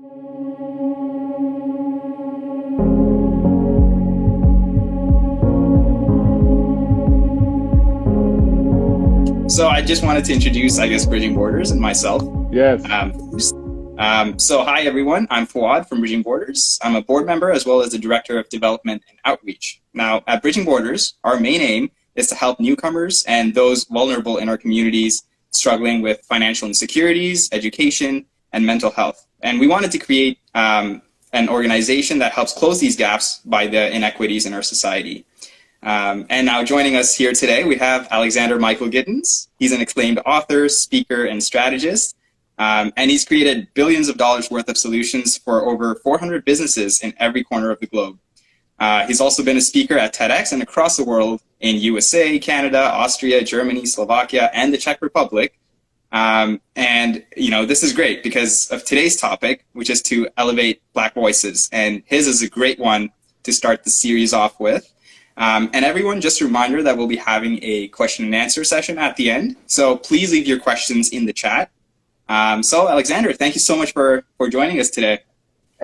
So I just wanted to introduce, I guess, Bridging Borders and myself. Yes. So hi, everyone. I'm Fawad from Bridging Borders. I'm a board member as well as the Director of Development and Outreach. Now, at Bridging Borders, our main aim is to help newcomers and those vulnerable in our communities struggling with financial insecurities, education, and mental health. And we wanted to create an organization that helps close these gaps by the inequities in our society. And now joining us here today, we have Alexander Michael Gittens. He's an acclaimed author, speaker, and strategist. And he's created billions of dollars worth of solutions for over 400 businesses in every corner of the globe. He's also been a speaker at TEDx and across the world in USA, Canada, Austria, Germany, Slovakia, and the Czech Republic. And, you know, this is great because of today's topic, which is to elevate Black voices. And his is a great one to start the series off with. And everyone, just a reminder that we'll be having a question and answer session at the end. So please leave your questions in the chat. So Alexander, thank you so much for joining us today.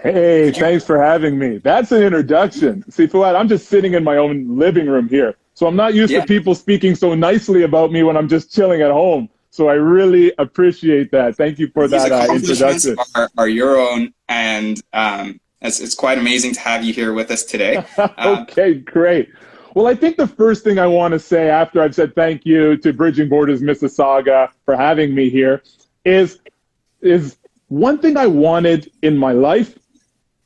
Hey, thanks for having me. That's an introduction. See, Fawad, I'm just sitting in my own living room here. So I'm not used to people speaking so nicely about me when I'm just chilling at home. So I really appreciate that. Thank you for that introduction. Are your own, and it's quite amazing to have you here with us today. Okay, great. Well, I think the first thing I want to say after I've said thank you to Bridging Borders Mississauga for having me here is one thing I wanted in my life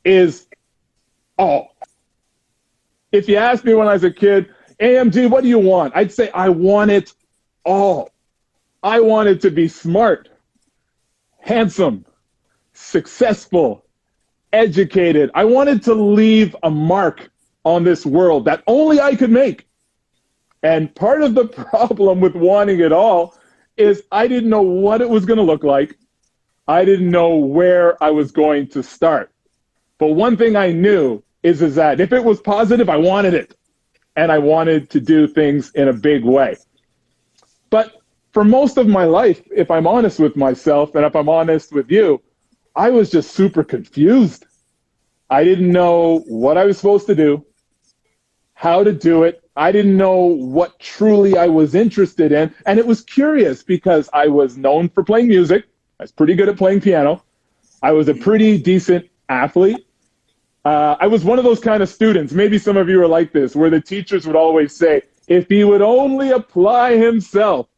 is all. If you asked me when I was a kid, AMG, what do you want? I'd say I want it all. I wanted to be smart, handsome, successful, educated. I wanted to leave a mark on this world that only I could make. And part of the problem with wanting it all is I didn't know what it was going to look like. I didn't know where I was going to start. But one thing I knew is that if it was positive, I wanted it. And I wanted to do things in a big way. But for most of my life, if I'm honest with myself and if I'm honest with you, I was just super confused. I didn't know what I was supposed to do, how to do it. I didn't know what truly I was interested in. And it was curious because I was known for playing music. I was pretty good at playing piano. I was a pretty decent athlete. I was one of those kind of students, maybe some of you are like this, where the teachers would always say, if he would only apply himself,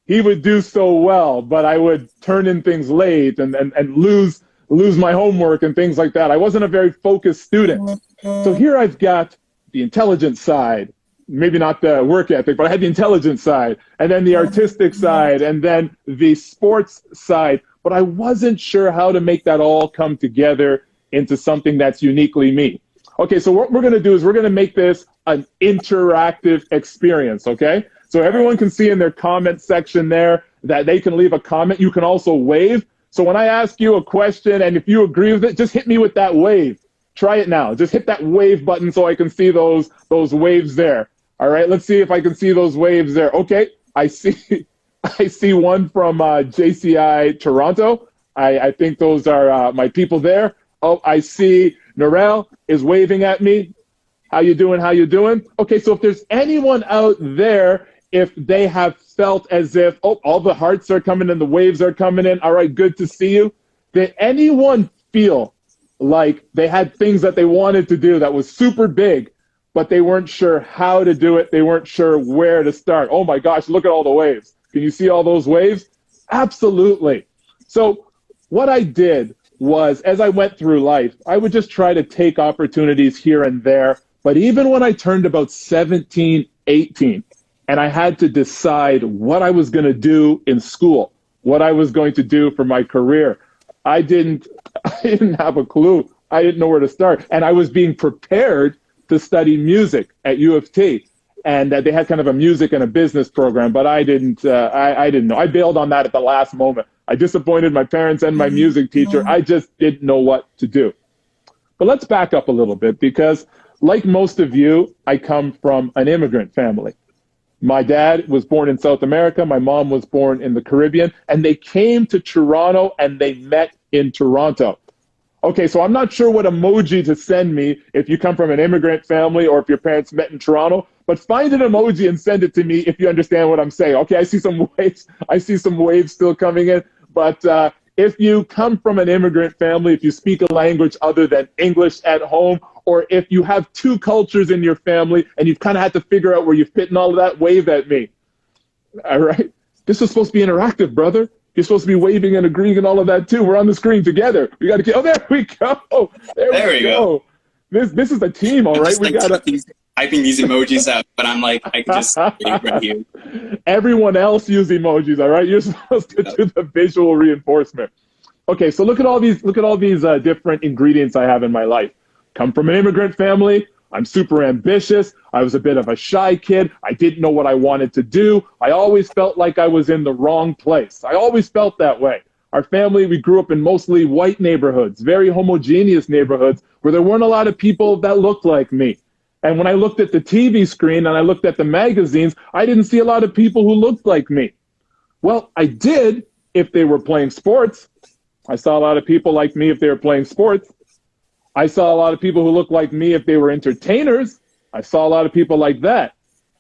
he would do so well, but I would turn in things late and lose my homework and things like that. I wasn't a very focused student. So here I've got the intelligence side, maybe not the work ethic, but I had the intelligence side, and then the artistic side, and then the sports side. But I wasn't sure how to make that all come together into something that's uniquely me. Okay, so what we're going to do is we're going to make this an interactive experience, okay? So everyone can see in their comment section there that they can leave a comment. You can also wave. So when I ask you a question and if you agree with it, just hit me with that wave. Try it now. Just hit that wave button so I can see those waves there. All right, let's see if I can see those waves there. Okay, I see one from JCI Toronto. I think those are my people there. Oh, I see Norel is waving at me. How you doing? How you doing? Okay, so if there's anyone out there, if they have felt as if, oh, all the hearts are coming in, the waves are coming in. All right, good to see you. Did anyone feel like they had things that they wanted to do that was super big, but they weren't sure how to do it? They weren't sure where to start. Oh my gosh, look at all the waves. Can you see all those waves? Absolutely. So what I did was, as I went through life, I would just try to take opportunities here and there. But even when I turned about 17, 18, and I had to decide what I was going to do in school, what I was going to do for my career, I didn't have a clue. I didn't know where to start. And I was being prepared to study music at U of T. And they had kind of a music and a business program, but I didn't know. I bailed on that at the last moment. I disappointed my parents and my music teacher. I just didn't know what to do. But let's back up a little bit because, like most of you, I come from an immigrant family. My dad was born in South America. My mom was born in the Caribbean. And they came to Toronto and they met in Toronto. Okay, so I'm not sure what emoji to send me if you come from an immigrant family or if your parents met in Toronto, but find an emoji and send it to me if you understand what I'm saying. Okay, I see some waves. I see some waves still coming in, but if you come from an immigrant family, if you speak a language other than English at home, or if you have two cultures in your family and you've kind of had to figure out where you fit in all of that, wave at me. All right? This is supposed to be interactive, brother. You're supposed to be waving and agreeing and all of that too. We're on the screen together. We got to get. Oh, there we go. There we go. This is a team, all right. We got to typing these emojis out, but I'm like, I can just wave right here. Everyone else use emojis, all right. You're supposed to do the visual reinforcement. Okay, so look at all these different ingredients I have in my life. Come from an immigrant family. I'm super ambitious. I was a bit of a shy kid. I didn't know what I wanted to do. I always felt like I was in the wrong place. I always felt that way. Our family, we grew up in mostly white neighborhoods, very homogeneous neighborhoods where there weren't a lot of people that looked like me. And when I looked at the TV screen and I looked at the magazines, I didn't see a lot of people who looked like me. Well, I did if they were playing sports. I saw a lot of people like me if they were playing sports. I saw a lot of people who looked like me if they were entertainers. I saw a lot of people like that.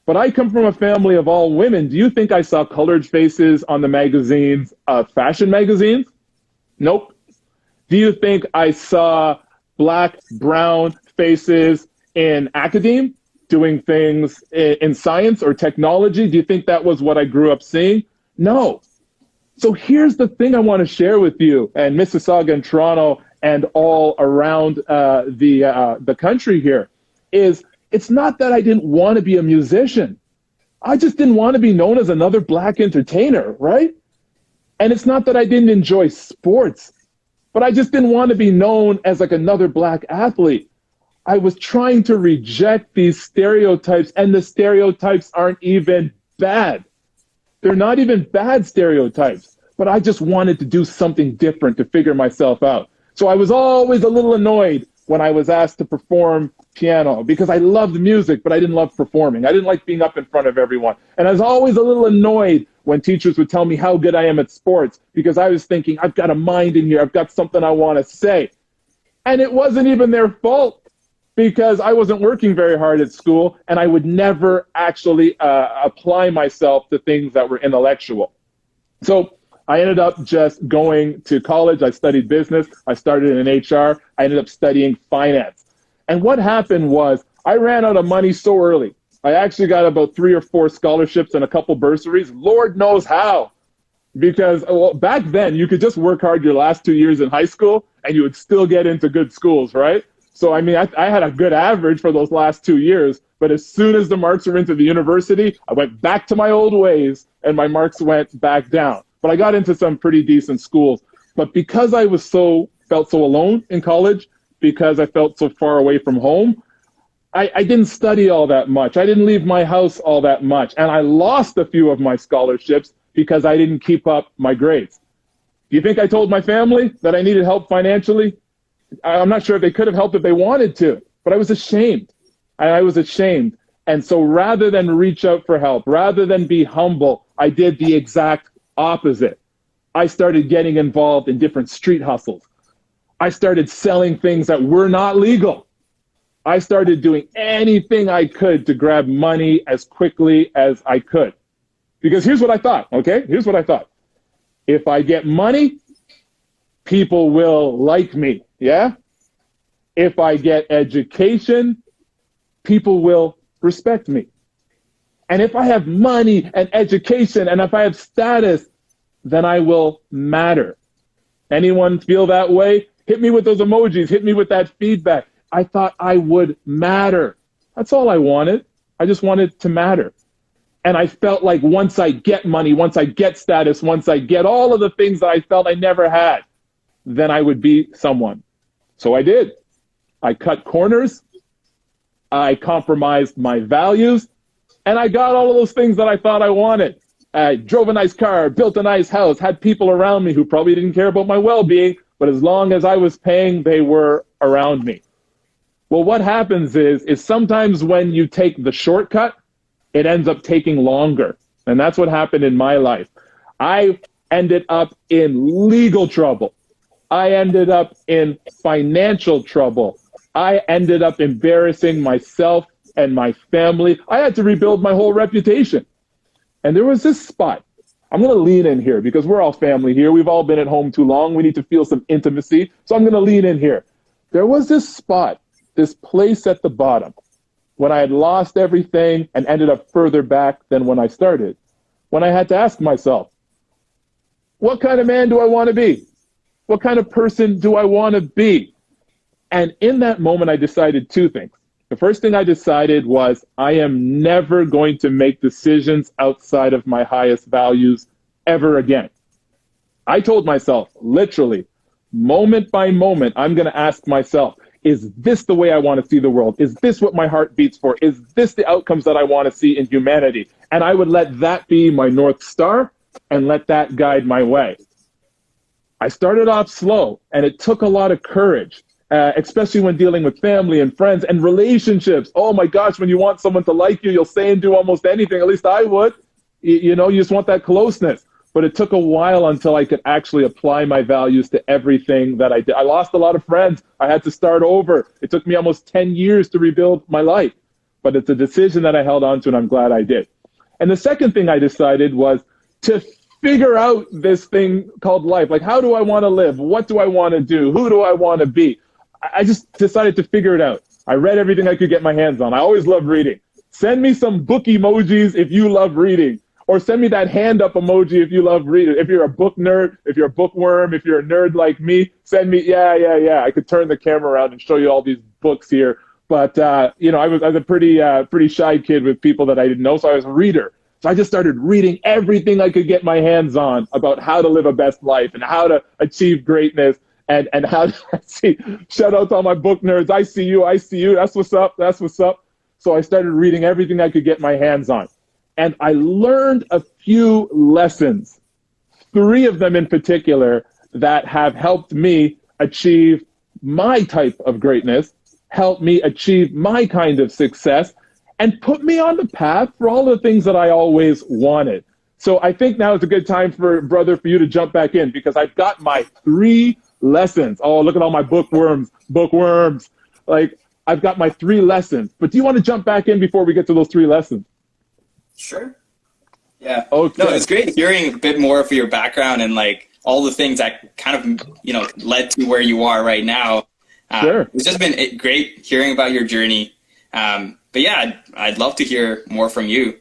But I come from a family of all women. Do you think I saw colored faces on the magazines, fashion magazines? Nope. Do you think I saw black, brown faces in academe doing things in science or technology? Do you think that was what I grew up seeing? No. So here's the thing I want to share with you, and Mississauga and Toronto and all around the country here, is it's not that I didn't want to be a musician. I just didn't want to be known as another black entertainer, right? And it's not that I didn't enjoy sports, but I just didn't want to be known as like another black athlete. I was trying to reject these stereotypes, and the stereotypes aren't even bad. They're not even bad stereotypes, but I just wanted to do something different to figure myself out. So I was always a little annoyed when I was asked to perform piano because I loved music, but I didn't love performing. I didn't like being up in front of everyone. And I was always a little annoyed when teachers would tell me how good I am at sports because I was thinking, I've got a mind in here. I've got something I want to say. And it wasn't even their fault because I wasn't working very hard at school and I would never actually apply myself to things that were intellectual. So I ended up just going to college. I studied business. I started in HR. I ended up studying finance. And what happened was I ran out of money so early. I actually got about 3 or 4 scholarships and a couple bursaries. Lord knows how. Because back then, you could just work hard your last 2 years in high school and you would still get into good schools, right? So, I mean, I had a good average for those last 2 years. But as soon as the marks were into the university, I went back to my old ways and my marks went back down. But I got into some pretty decent schools. But because I was felt so alone in college, because I felt so far away from home, I didn't study all that much. I didn't leave my house all that much. And I lost a few of my scholarships because I didn't keep up my grades. Do you think I told my family that I needed help financially? I'm not sure if they could have helped if they wanted to, but I was ashamed. I was ashamed. And so rather than reach out for help, rather than be humble, I did the exact opposite. I started getting involved in different street hustles. I started selling things that were not legal. I started doing anything I could to grab money as quickly as I could. Because here's what I thought, okay? Here's what I thought. If I get money, people will like me, yeah? If I get education, people will respect me. And if I have money and education and if I have status, then I will matter. Anyone feel that way? Hit me with those emojis. Hit me with that feedback. I thought I would matter. That's all I wanted. I just wanted to matter. And I felt like once I get money, once I get status, once I get all of the things that I felt I never had, then I would be someone. So I did. I cut corners. I compromised my values. And I got all of those things that I thought I wanted. I drove a nice car, built a nice house, had people around me who probably didn't care about my well-being, but as long as I was paying, they were around me. Well, what happens is sometimes when you take the shortcut, it ends up taking longer. And that's what happened in my life. I ended up in legal trouble. I ended up in financial trouble. I ended up embarrassing myself and my family. I had to rebuild my whole reputation. And there was this spot. I'm going to lean in here because we're all family here. We've all been at home too long. We need to feel some intimacy. So I'm going to lean in here. There was this spot, this place at the bottom, when I had lost everything and ended up further back than when I started, when I had to ask myself, what kind of man do I want to be? What kind of person do I want to be? And in that moment, I decided two things. The first thing I decided was I am never going to make decisions outside of my highest values ever again. I told myself, literally, moment by moment, I'm going to ask myself, is this the way I want to see the world? Is this what my heart beats for? Is this the outcomes that I want to see in humanity? And I would let that be my North Star and let that guide my way. I started off slow, and it took a lot of courage. Especially when dealing with family and friends and relationships. Oh my gosh, when you want someone to like you, you'll say and do almost anything. At least I would. You know, you just want that closeness. But it took a while until I could actually apply my values to everything that I did. I lost a lot of friends. I had to start over. It took me almost 10 years to rebuild my life. But it's a decision that I held on to, and I'm glad I did. And the second thing I decided was to figure out this thing called life. Like, how do I want to live? What do I want to do? Who do I want to be? I just decided to figure it out. I read everything I could get my hands on. I always love reading. Send me some book emojis if you love reading, or send me that hand up emoji if you love reading. If you're a book nerd, if you're a bookworm, if you're a nerd like me, send me, yeah. I could turn the camera around and show you all these books here. But, you know, I was a pretty shy kid with people that I didn't know, so I was a reader. So I just started reading everything I could get my hands on about how to live a best life and how to achieve greatness. And how do I see, shout out to all my book nerds. I see you. That's what's up. So I started reading everything I could get my hands on. And I learned a few lessons, 3 of them in particular, that have helped me achieve my type of greatness, helped me achieve my kind of success, and put me on the path for all the things that I always wanted. So I think now is a good time for you to jump back in, because I've got my 3 lessons. Oh, look at all my bookworms. Like, I've got my 3 lessons. But do you want to jump back in before we get to those 3 lessons? Sure. Yeah. Okay. No, it's great hearing a bit more of your background and like all the things that kind of, you know, led to where you are right now. Sure. It's just been great hearing about your journey. But yeah, I'd love to hear more from you.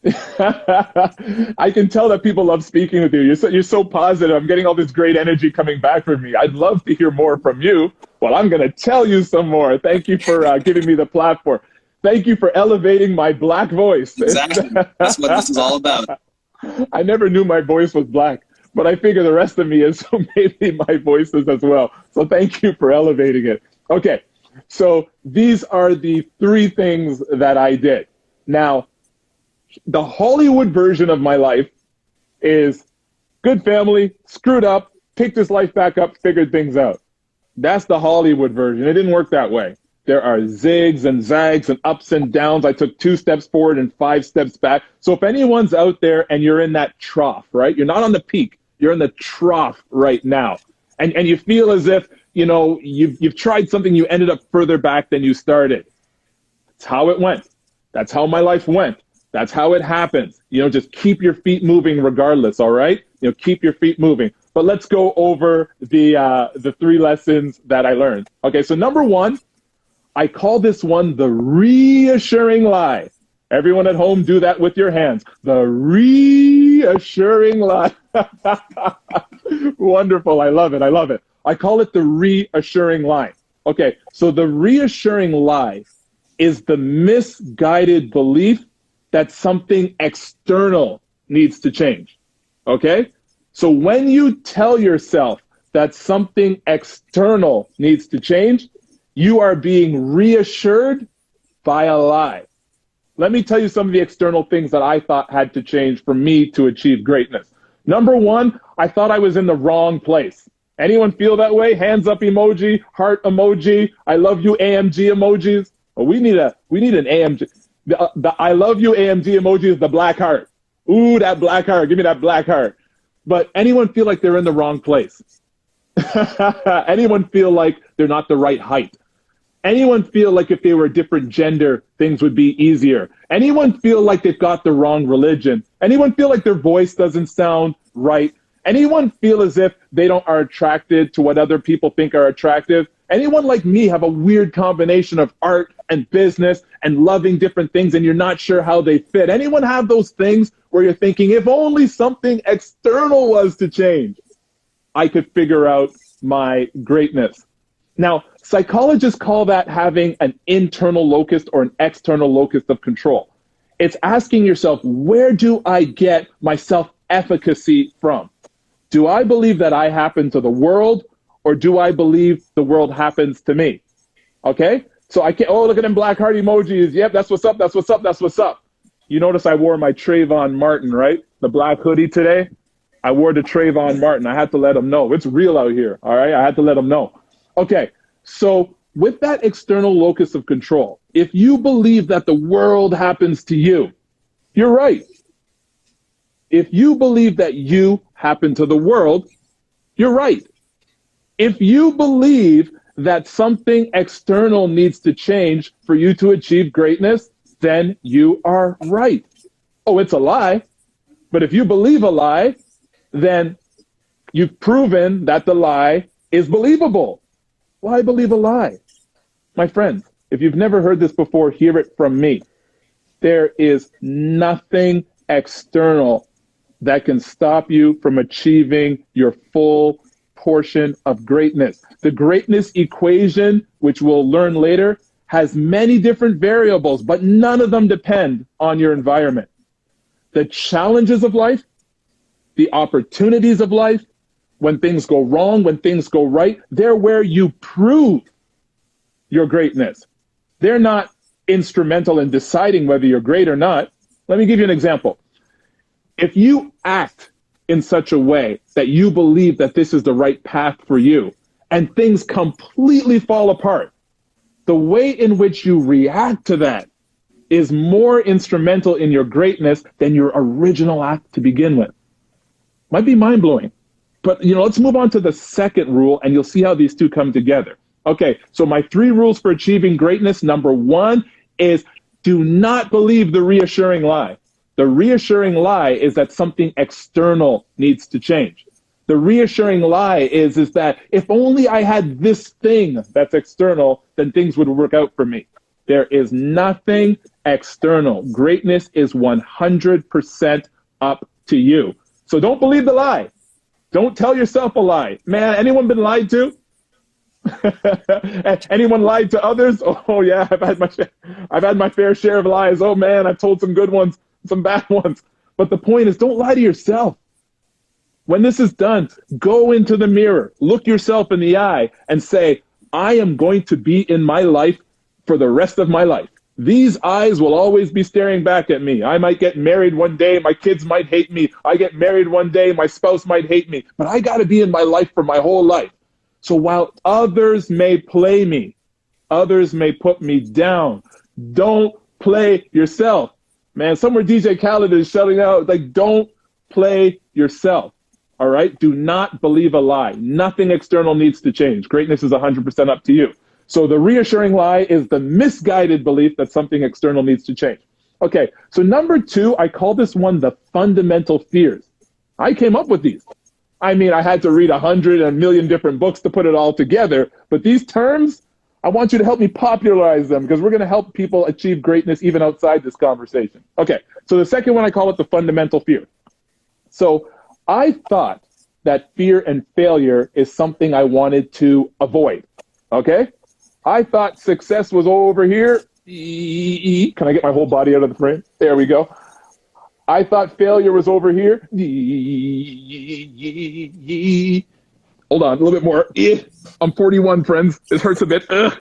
I can tell that people love speaking with you. You're so positive. I'm getting all this great energy coming back from me. I'd love to hear more from you. Well, I'm going to tell you some more. Thank you for giving me the platform. Thank you for elevating my black voice. Exactly. That's what this is all about. I never knew my voice was black, but I figure the rest of me is, so maybe my voice is as well. So thank you for elevating it. Okay, so these are the 3 things that I did. Now, the Hollywood version of my life is good family, screwed up, picked his life back up, figured things out. That's the Hollywood version. It didn't work that way. There are zigs and zags and ups and downs. I took 2 steps forward and 5 steps back. So if anyone's out there and you're in that trough, right? You're not on the peak. You're in the trough right now. And you feel as if, you know, you've tried something, you ended up further back than you started. That's how it went. That's how my life went. That's how it happens. You know, just keep your feet moving regardless, all right? You know, keep your feet moving. But let's go over the 3 lessons that I learned. Okay, so number 1, I call this one the reassuring lie. Everyone at home, do that with your hands. The reassuring lie. Wonderful, I love it. I call it the reassuring lie. Okay, so the reassuring lie is the misguided belief that something external needs to change, okay? So when you tell yourself that something external needs to change, you are being reassured by a lie. Let me tell you some of the external things that I thought had to change for me to achieve greatness. Number 1, I thought I was in the wrong place. Anyone feel that way? Hands up emoji, heart emoji, I love you AMG emojis. Oh, we need an AMG. The I love you AMG emoji is the black heart. Ooh, that black heart. Give me that black heart. But anyone feel like they're in the wrong place? Anyone feel like they're not the right height? Anyone feel like if they were a different gender, things would be easier? Anyone feel like they've got the wrong religion? Anyone feel like their voice doesn't sound right? Anyone feel as if they don't are attracted to what other people think are attractive? Anyone like me have a weird combination of art and business and loving different things and you're not sure how they fit? Anyone have those things where you're thinking, if only something external was to change, I could figure out my greatness? Now, psychologists call that having an internal locus or an external locus of control. It's asking yourself, where do I get my self-efficacy from? Do I believe that I happen to the world, or do I believe the world happens to me? Okay? So I can't, oh, look at them black heart emojis. Yep, that's what's up, that's what's up, that's what's up. You notice I wore my Trayvon Martin, right? The black hoodie today. I wore the Trayvon Martin. I had to let them know. It's real out here, all right? I had to let them know. Okay, so with that external locus of control, if you believe that the world happens to you, you're right. If you believe that you happen to the world, you're right. If you believe that something external needs to change for you to achieve greatness, then you are right. Oh, it's a lie. But if you believe a lie, then you've proven that the lie is believable. Why believe a lie? My friends, if you've never heard this before, hear it from me. There is nothing external that can stop you from achieving your full portion of greatness. The greatness equation, which we'll learn later, has many different variables, but none of them depend on your environment. The challenges of life, the opportunities of life, when things go wrong, when things go right, they're where you prove your greatness. They're not instrumental in deciding whether you're great or not. Let me give you an example. If you act in such a way that you believe that this is the right path for you, and things completely fall apart, the way in which you react to that is more instrumental in your greatness than your original act to begin with. Might be mind-blowing. But, let's move on to the second rule, and you'll see how these two come together. Okay, so my 3 rules for achieving greatness. Number 1 is do not believe the reassuring lie. The reassuring lie is that something external needs to change. The reassuring lie is that if only I had this thing that's external, then things would work out for me. There is nothing external. Greatness is 100% up to you. So don't believe the lie. Don't tell yourself a lie. Man, anyone been lied to? Anyone lied to others? Oh yeah, I've had my fair share of lies. Oh man, I've told some good ones, some bad ones. But the point is, don't lie to yourself. When this is done, go into the mirror, look yourself in the eye and say, I am going to be in my life for the rest of my life. These eyes will always be staring back at me. I might get married one day. My kids might hate me. I get married one day. My spouse might hate me. But I got to be in my life for my whole life. So while others may play me, others may put me down, don't play yourself. Man, somewhere DJ Khaled is shouting out, like, don't play yourself. All right? Do not believe a lie. Nothing external needs to change. Greatness is 100% up to you. So the reassuring lie is the misguided belief that something external needs to change. Okay, so number 2, I call this one the fundamental fears. I came up with these. I mean, I had to read 100 and a million different books to put it all together. But these terms, I want you to help me popularize them because we're going to help people achieve greatness even outside this conversation. Okay, so the second one, I call it the fundamental fear. So I thought that fear and failure is something I wanted to avoid. Okay? I thought success was over here. Can I get my whole body out of the frame? There we go. I thought failure was over here. Hold on, a little bit more. I'm 41, friends. This hurts a bit. All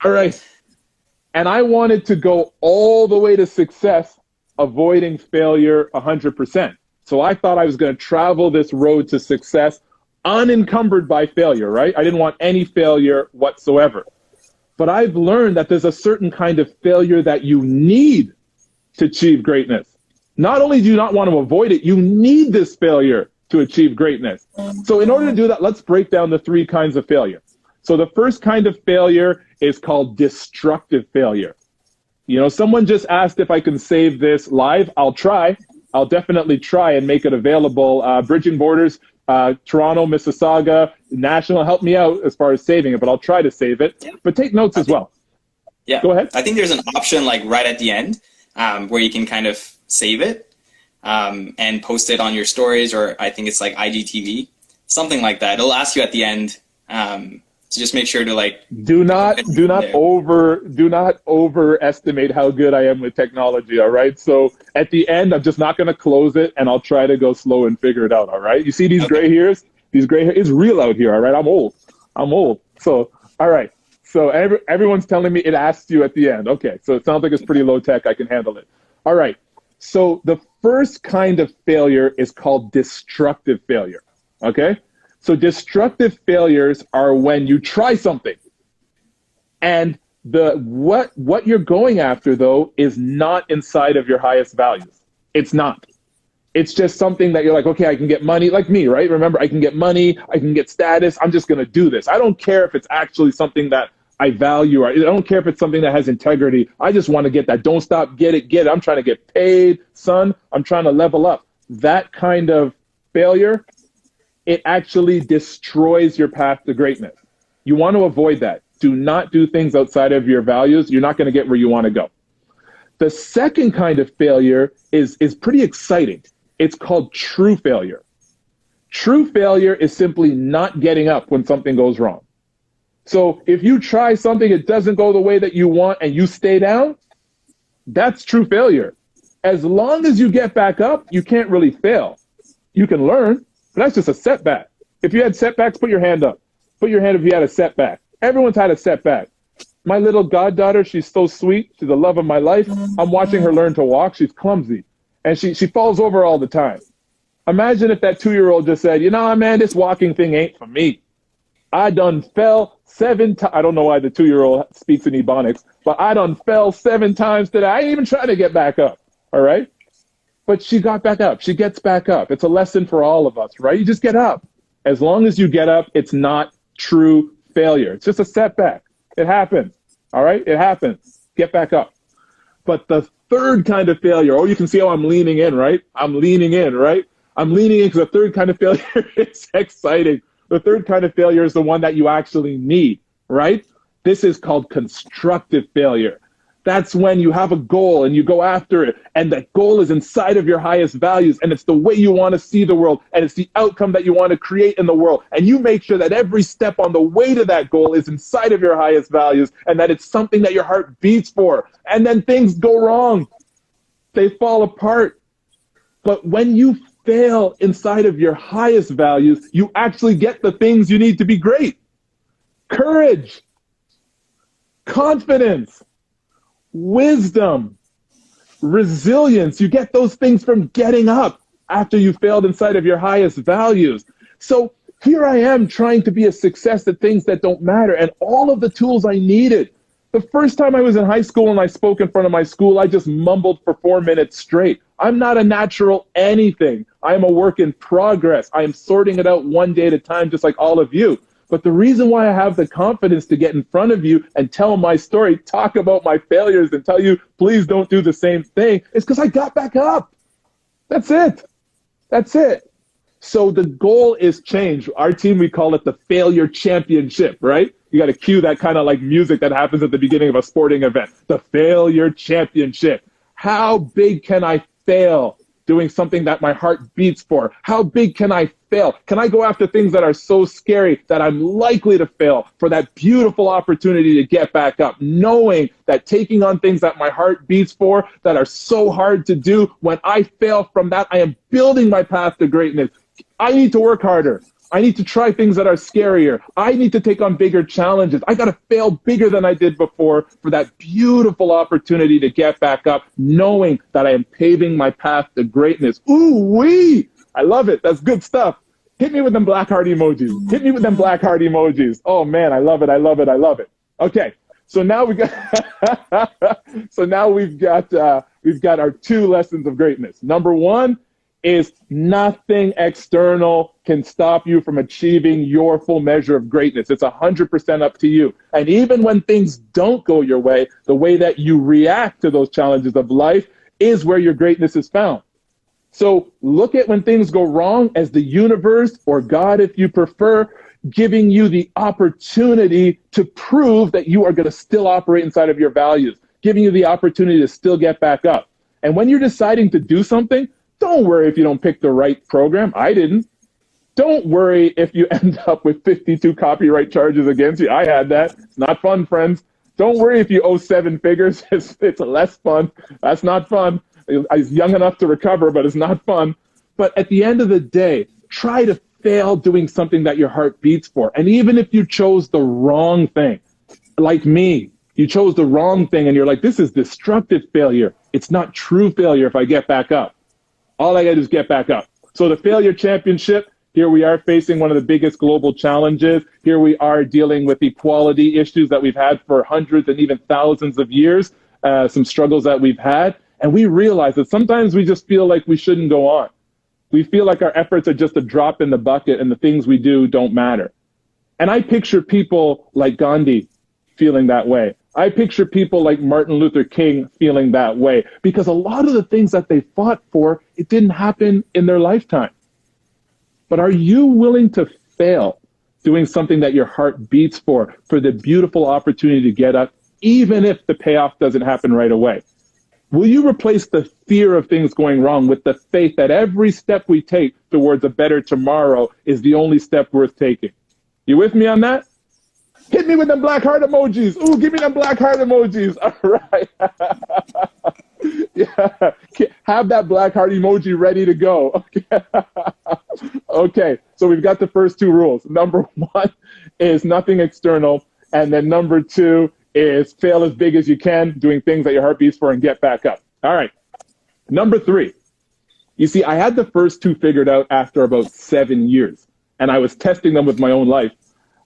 right. And I wanted to go all the way to success, avoiding failure 100%. So I thought I was going to travel this road to success unencumbered by failure, right? I didn't want any failure whatsoever. But I've learned that there's a certain kind of failure that you need to achieve greatness. Not only do you not want to avoid it, you need this failure to achieve greatness. So in order to do that, let's break down the three kinds of failure. So the first kind of failure is called destructive failure. You know, someone just asked if I can save this live. I'll try. I'll definitely try and make it available. Bridging Borders, Toronto, Mississauga, National, help me out as far as saving it, but I'll try to save it. Yeah. But take notes as well. Yeah. Go ahead. I think there's an option like right at the end where you can kind of save it and post it on your stories, or I think it's like IGTV, something like that. It'll ask you at the end. So just make sure to like do not overestimate how good I am with technology. All right. So at the end, I'm just not going to close it, and I'll try to go slow and figure it out. All right. You see these gray hairs? These gray hairs. It's real out here. All right. I'm old. So all right. So everyone's telling me it asks you at the end. Okay. So it sounds like it's pretty low tech. I can handle it. All right. So the first kind of failure is called destructive failure. Okay. So destructive failures are when you try something and what you're going after, though, is not inside of your highest values. It's not. It's just something that you're like, okay, I can get money, like me, right? Remember, I can get money, I can get status. I'm just going to do this. I don't care if it's actually something that I value. I don't care if it's something that has integrity. I just want to get that. Don't stop, get it. I'm trying to get paid, son. I'm trying to level up. That kind of failure, it actually destroys your path to greatness. You want to avoid that. Do not do things outside of your values. You're not going to get where you want to go. The second kind of failure is pretty exciting. It's called true failure. True failure is simply not getting up when something goes wrong. So if you try something, it doesn't go the way that you want, and you stay down, that's true failure. As long as you get back up, you can't really fail. You can learn. But that's just a setback. If you had setbacks, put your hand up. Put your hand if you had a setback. Everyone's had a setback. My little goddaughter, she's so sweet. She's the love of my life. I'm watching her learn to walk. She's clumsy. And she falls over all the time. Imagine if that 2-year-old just said, you know, man, this walking thing ain't for me. I done fell 7 times. I don't know why the 2-year-old speaks in Ebonics, but I done fell 7 times today. I ain't even trying to get back up. All right? But she got back up. She gets back up. It's a lesson for all of us, right? You just get up. As long as you get up, it's not true failure. It's just a setback. It happens. All right? It happens. Get back up. But the third kind of failure, you can see how I'm leaning in, right? I'm leaning in, right? I'm leaning in because the third kind of failure is exciting. The third kind of failure is the one that you actually need, right? This is called constructive failure. That's when you have a goal and you go after it, and that goal is inside of your highest values, and it's the way you want to see the world, and it's the outcome that you want to create in the world. And you make sure that every step on the way to that goal is inside of your highest values, and that it's something that your heart beats for. And then things go wrong. They fall apart. But when you fail inside of your highest values, you actually get the things you need to be great. Courage, confidence, wisdom, resilience. You get those things from getting up after you failed inside of your highest values. So here I am trying to be a success at things that don't matter, and all of the tools I needed. The first time I was in high school and I spoke in front of my school, I just mumbled for 4 minutes straight. I'm not a natural anything. I am a work in progress. I am sorting it out one day at a time, just like all of you. But the reason why I have the confidence to get in front of you and tell my story, talk about my failures, and tell you, please don't do the same thing, is because I got back up. That's it. That's it. So the goal is change. Our team, we call it the failure championship, right? You got to cue that kind of like music that happens at the beginning of a sporting event. The failure championship. How big can I fail doing something that my heart beats for? How big can I fail? Can I go after things that are so scary that I'm likely to fail for that beautiful opportunity to get back up, knowing that taking on things that my heart beats for that are so hard to do, when I fail from that, I am building my path to greatness. I need to work harder. I need to try things that are scarier. I need to take on bigger challenges. I got to fail bigger than I did before for that beautiful opportunity to get back up, knowing that I am paving my path to greatness. Ooh-wee! I love it. That's good stuff. Hit me with them black heart emojis. Hit me with them black heart emojis. Oh man, I love it. I love it. I love it. Okay. So now we've got our 2 lessons of greatness. Number 1 is nothing external can stop you from achieving your full measure of greatness. It's 100% up to you. And even when things don't go your way, the way that you react to those challenges of life is where your greatness is found. So look at when things go wrong as the universe, or God if you prefer, giving you the opportunity to prove that you are going to still operate inside of your values, giving you the opportunity to still get back up. And when you're deciding to do something, don't worry if you don't pick the right program. I didn't. Don't worry if you end up with 52 copyright charges against you. I had that. It's not fun, friends. Don't worry if you owe 7 figures. It's less fun. That's not fun. I was young enough to recover, but it's not fun. But at the end of the day, try to fail doing something that your heart beats for. And even if you chose the wrong thing, like me, you chose the wrong thing and you're like, this is destructive failure. It's not true failure if I get back up. All I got to do is get back up. So the failure championship, here we are facing one of the biggest global challenges. Here we are dealing with equality issues that we've had for hundreds and even thousands of years, some struggles that we've had. And we realize that sometimes we just feel like we shouldn't go on. We feel like our efforts are just a drop in the bucket and the things we do don't matter. And I picture people like Gandhi feeling that way. I picture people like Martin Luther King feeling that way, because a lot of the things that they fought for, it didn't happen in their lifetime. But are you willing to fail doing something that your heart beats for the beautiful opportunity to get up, even if the payoff doesn't happen right away? Will you replace the fear of things going wrong with the faith that every step we take towards a better tomorrow is the only step worth taking? You with me on that? Hit me with them black heart emojis. Ooh, give me them black heart emojis. All right. Yeah. Have that black heart emoji ready to go. Okay. Okay. So we've got the first 2 rules. Number 1 is nothing external. And then number 2 is fail as big as you can, doing things that your heart beats for, and get back up. All right. Number 3. You see, I had the first 2 figured out after about 7 years, and I was testing them with my own life.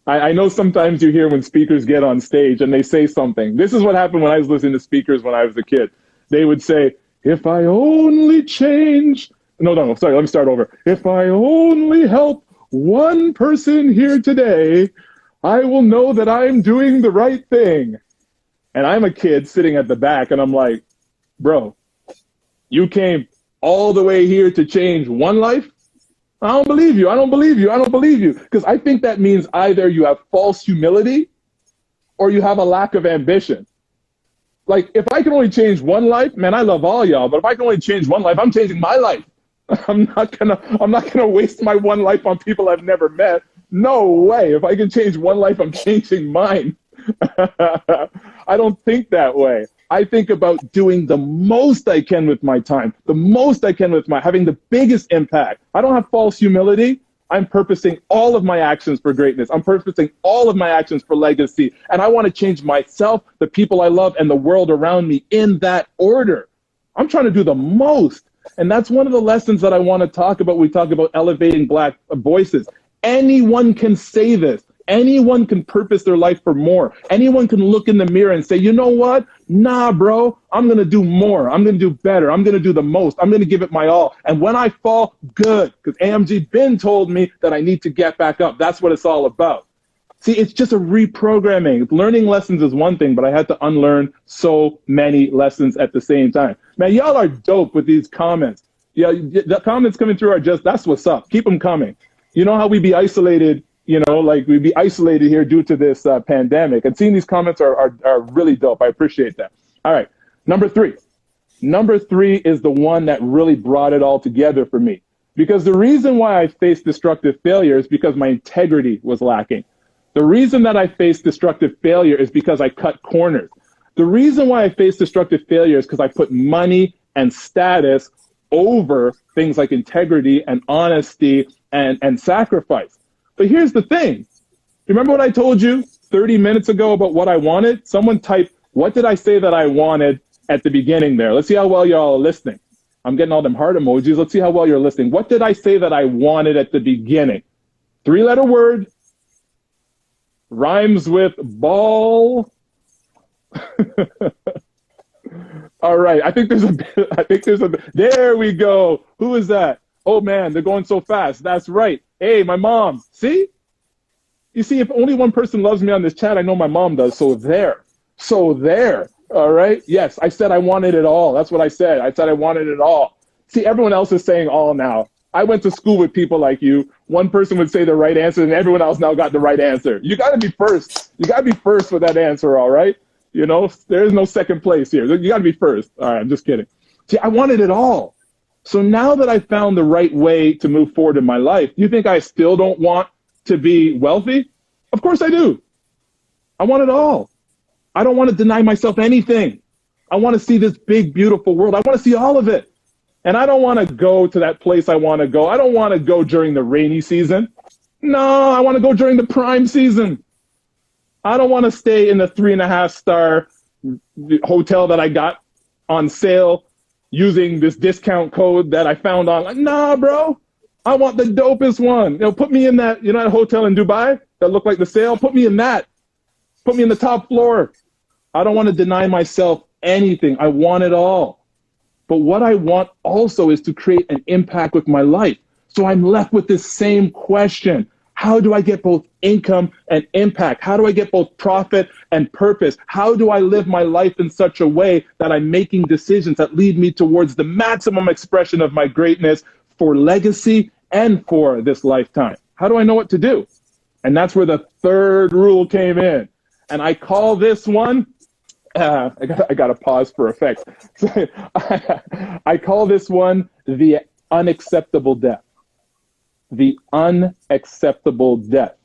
I know sometimes you hear when speakers get on stage and they say something. This is what happened when I was listening to speakers when I was a kid. They would say, if I only change... No, sorry, let me start over. If I only help one person here today, I will know that I'm doing the right thing. And I'm a kid sitting at the back, and I'm like, bro, you came all the way here to change one life? I don't believe you. I don't believe you. I don't believe you. Because I think that means either you have false humility or you have a lack of ambition. Like, if I can only change one life, man, I love all y'all, but if I can only change one life, I'm changing my life. I'm not gonna waste my one life on people I've never met. No way. If I can change one life, I'm changing mine. I don't think that way. I think about doing the most I can with my time, the most I can with having the biggest impact. I don't have false humility. I'm purposing all of my actions for greatness. I'm purposing all of my actions for legacy. And I want to change myself, the people I love, and the world around me in that order. I'm trying to do the most. And that's one of the lessons that I want to talk about. We talk about elevating Black voices. Anyone can say this. Anyone can purpose their life for more. Anyone can look in the mirror and say, you know what? Nah, bro, I'm going to do more. I'm going to do better. I'm going to do the most. I'm going to give it my all. And when I fall, good. Because AMG Ben told me that I need to get back up. That's what it's all about. See, it's just a reprogramming. Learning lessons is one thing, but I had to unlearn so many lessons at the same time. Man, y'all are dope with these comments. Yeah, the comments coming through are just, that's what's up. Keep them coming. You know how we be isolated, like we'd be isolated here due to this pandemic. And seeing these comments are really dope. I appreciate that. All right, number 3. Number 3 is the one that really brought it all together for me. Because the reason why I faced destructive failure is because my integrity was lacking. The reason that I faced destructive failure is because I cut corners. The reason why I faced destructive failure is because I put money and status over things like integrity and honesty and sacrifice. But here's the thing. Remember what I told you 30 minutes ago about what I wanted? Someone typed, what did I say that I wanted at the beginning there? Let's see how well y'all are listening. I'm getting all them heart emojis. Let's see how well you're listening. What did I say that I wanted at the beginning? 3-letter word. Rhymes with ball. All right. I think there's a, there we go. Who is that? Oh man, they're going so fast. That's right. Hey, my mom. See? You see, if only one person loves me on this chat, I know my mom does. So there. So there. All right? Yes, I said I wanted it all. That's what I said. I said I wanted it all. See, everyone else is saying all now. I went to school with people like you. One person would say the right answer, and everyone else now got the right answer. You got to be first. You got to be first with that answer, all right? You know, there is no second place here. You got to be first. All right, I'm just kidding. See, I wanted it all. So now that I found the right way to move forward in my life, you think I still don't want to be wealthy? Of course I do. I want it all. I don't want to deny myself anything. I want to see this big, beautiful world. I want to see all of it. And I don't want to go to that place I want to go. I don't want to go during the rainy season. No, I want to go during the prime season. I don't want to stay in the 3.5-star hotel that I got on sale using this discount code that I found on. Like, nah, bro. I want the dopest one. You know, put me in that, you know, that hotel in Dubai that looked like the sale. Put me in that. Put me in the top floor. I don't want to deny myself anything. I want it all. But what I want also is to create an impact with my life. So I'm left with this same question. How do I get both income and impact? How do I get both profit and purpose? How do I live my life in such a way that I'm making decisions that lead me towards the maximum expression of my greatness for legacy and for this lifetime? How do I know what to do? And that's where the third rule came in. And I call this one, I got to pause for effect. I call this one the unacceptable death. The unacceptable death.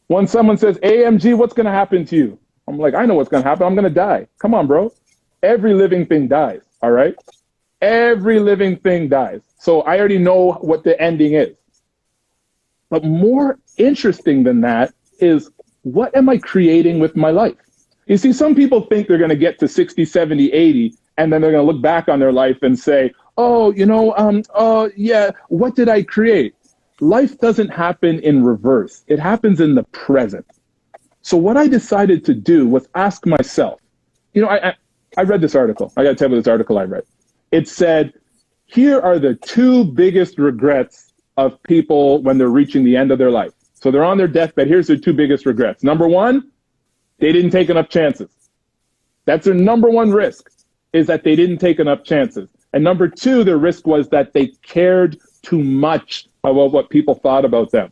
When someone says, AMG, what's going to happen to you? I'm like, I know what's going to happen. I'm going to die. Come on, bro. Every living thing dies, all right? Every living thing dies. So I already know what the ending is. But more interesting than that is, what am I creating with my life? You see, some people think they're going to get to 60, 70, 80, and then they're going to look back on their life and say, oh, you know, yeah, what did I create? Life doesn't happen in reverse. It happens in the present. So what I decided to do was ask myself, you know, I read this article. I got to tell you this article I read. It said, here are the two biggest regrets of people when they're reaching the end of their life. So they're on their deathbed. Here's their two biggest regrets. Number one, they didn't take enough chances. That's their number one risk, is that they didn't take enough chances. And number two, their risk was that they cared too much about what people thought about them.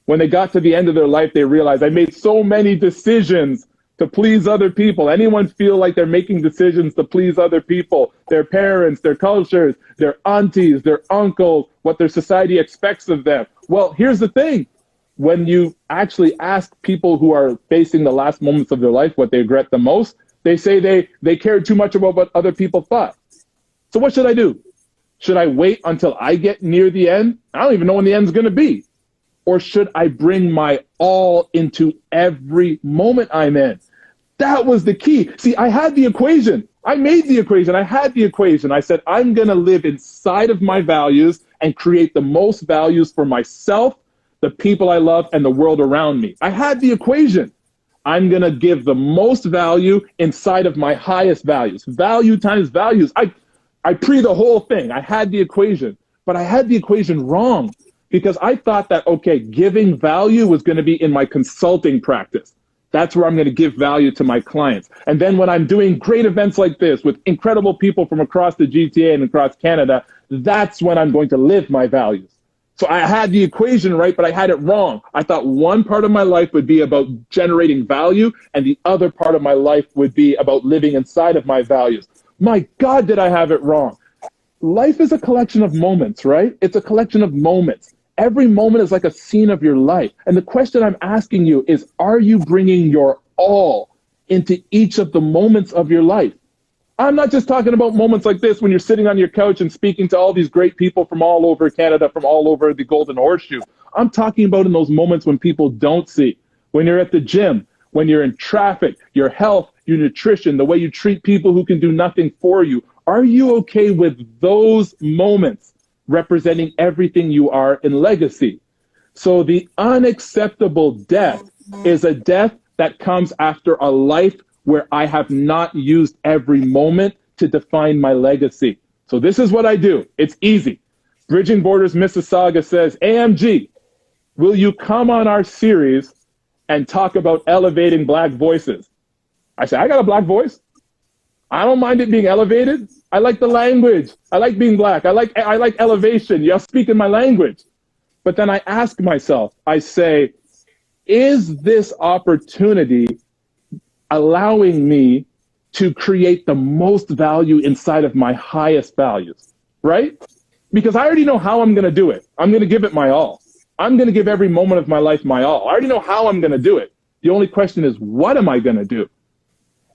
When they got to the end of their life, they realized, I made so many decisions to please other people. Anyone feel like they're making decisions to please other people, their parents, their cultures, their aunties, their uncles, what their society expects of them? Well, here's the thing. When you actually ask people who are facing the last moments of their life what they regret the most, they say they cared too much about what other people thought. So what should I do? Should I wait until I get near the end? I don't even know when the end's going to be. Or should I bring my all into every moment I'm in? That was the key. See, I had the equation. I made the equation. I had the equation. I said, I'm going to live inside of my values and create the most values for myself, the people I love, and the world around me. I had the equation. I'm going to give the most value inside of my highest values. Value times values. I pre the whole thing. I had the equation, but I had the equation wrong because I thought that, okay, giving value was going to be in my consulting practice. That's where I'm going to give value to my clients. And then when I'm doing great events like this with incredible people from across the GTA and across Canada, that's when I'm going to live my values. So I had the equation right, but I had it wrong. I thought one part of my life would be about generating value, and the other part of my life would be about living inside of my values. My God, did I have it wrong. Life is a collection of moments, right? It's a collection of moments. Every moment is like a scene of your life. And the question I'm asking you is, are you bringing your all into each of the moments of your life? I'm not just talking about moments like this when you're sitting on your couch and speaking to all these great people from all over Canada, from all over the Golden Horseshoe. I'm talking about in those moments when people don't see, when you're at the gym, when you're in traffic, your health, your nutrition, the way you treat people who can do nothing for you. Are you okay with those moments representing everything you are in legacy? So the unacceptable death is a death that comes after a life where I have not used every moment to define my legacy. So this is what I do. It's easy. Bridging Borders Mississauga says, AMG, will you come on our series and talk about elevating Black voices? I say, I got a Black voice. I don't mind it being elevated. I like the language. I like being Black. I like elevation. You're speaking my language. But then I ask myself, I say, is this opportunity allowing me to create the most value inside of my highest values, right? Because I already know how I'm going to do it. I'm going to give it my all. I'm going to give every moment of my life my all. I already know how I'm going to do it. The only question is, what am I going to do?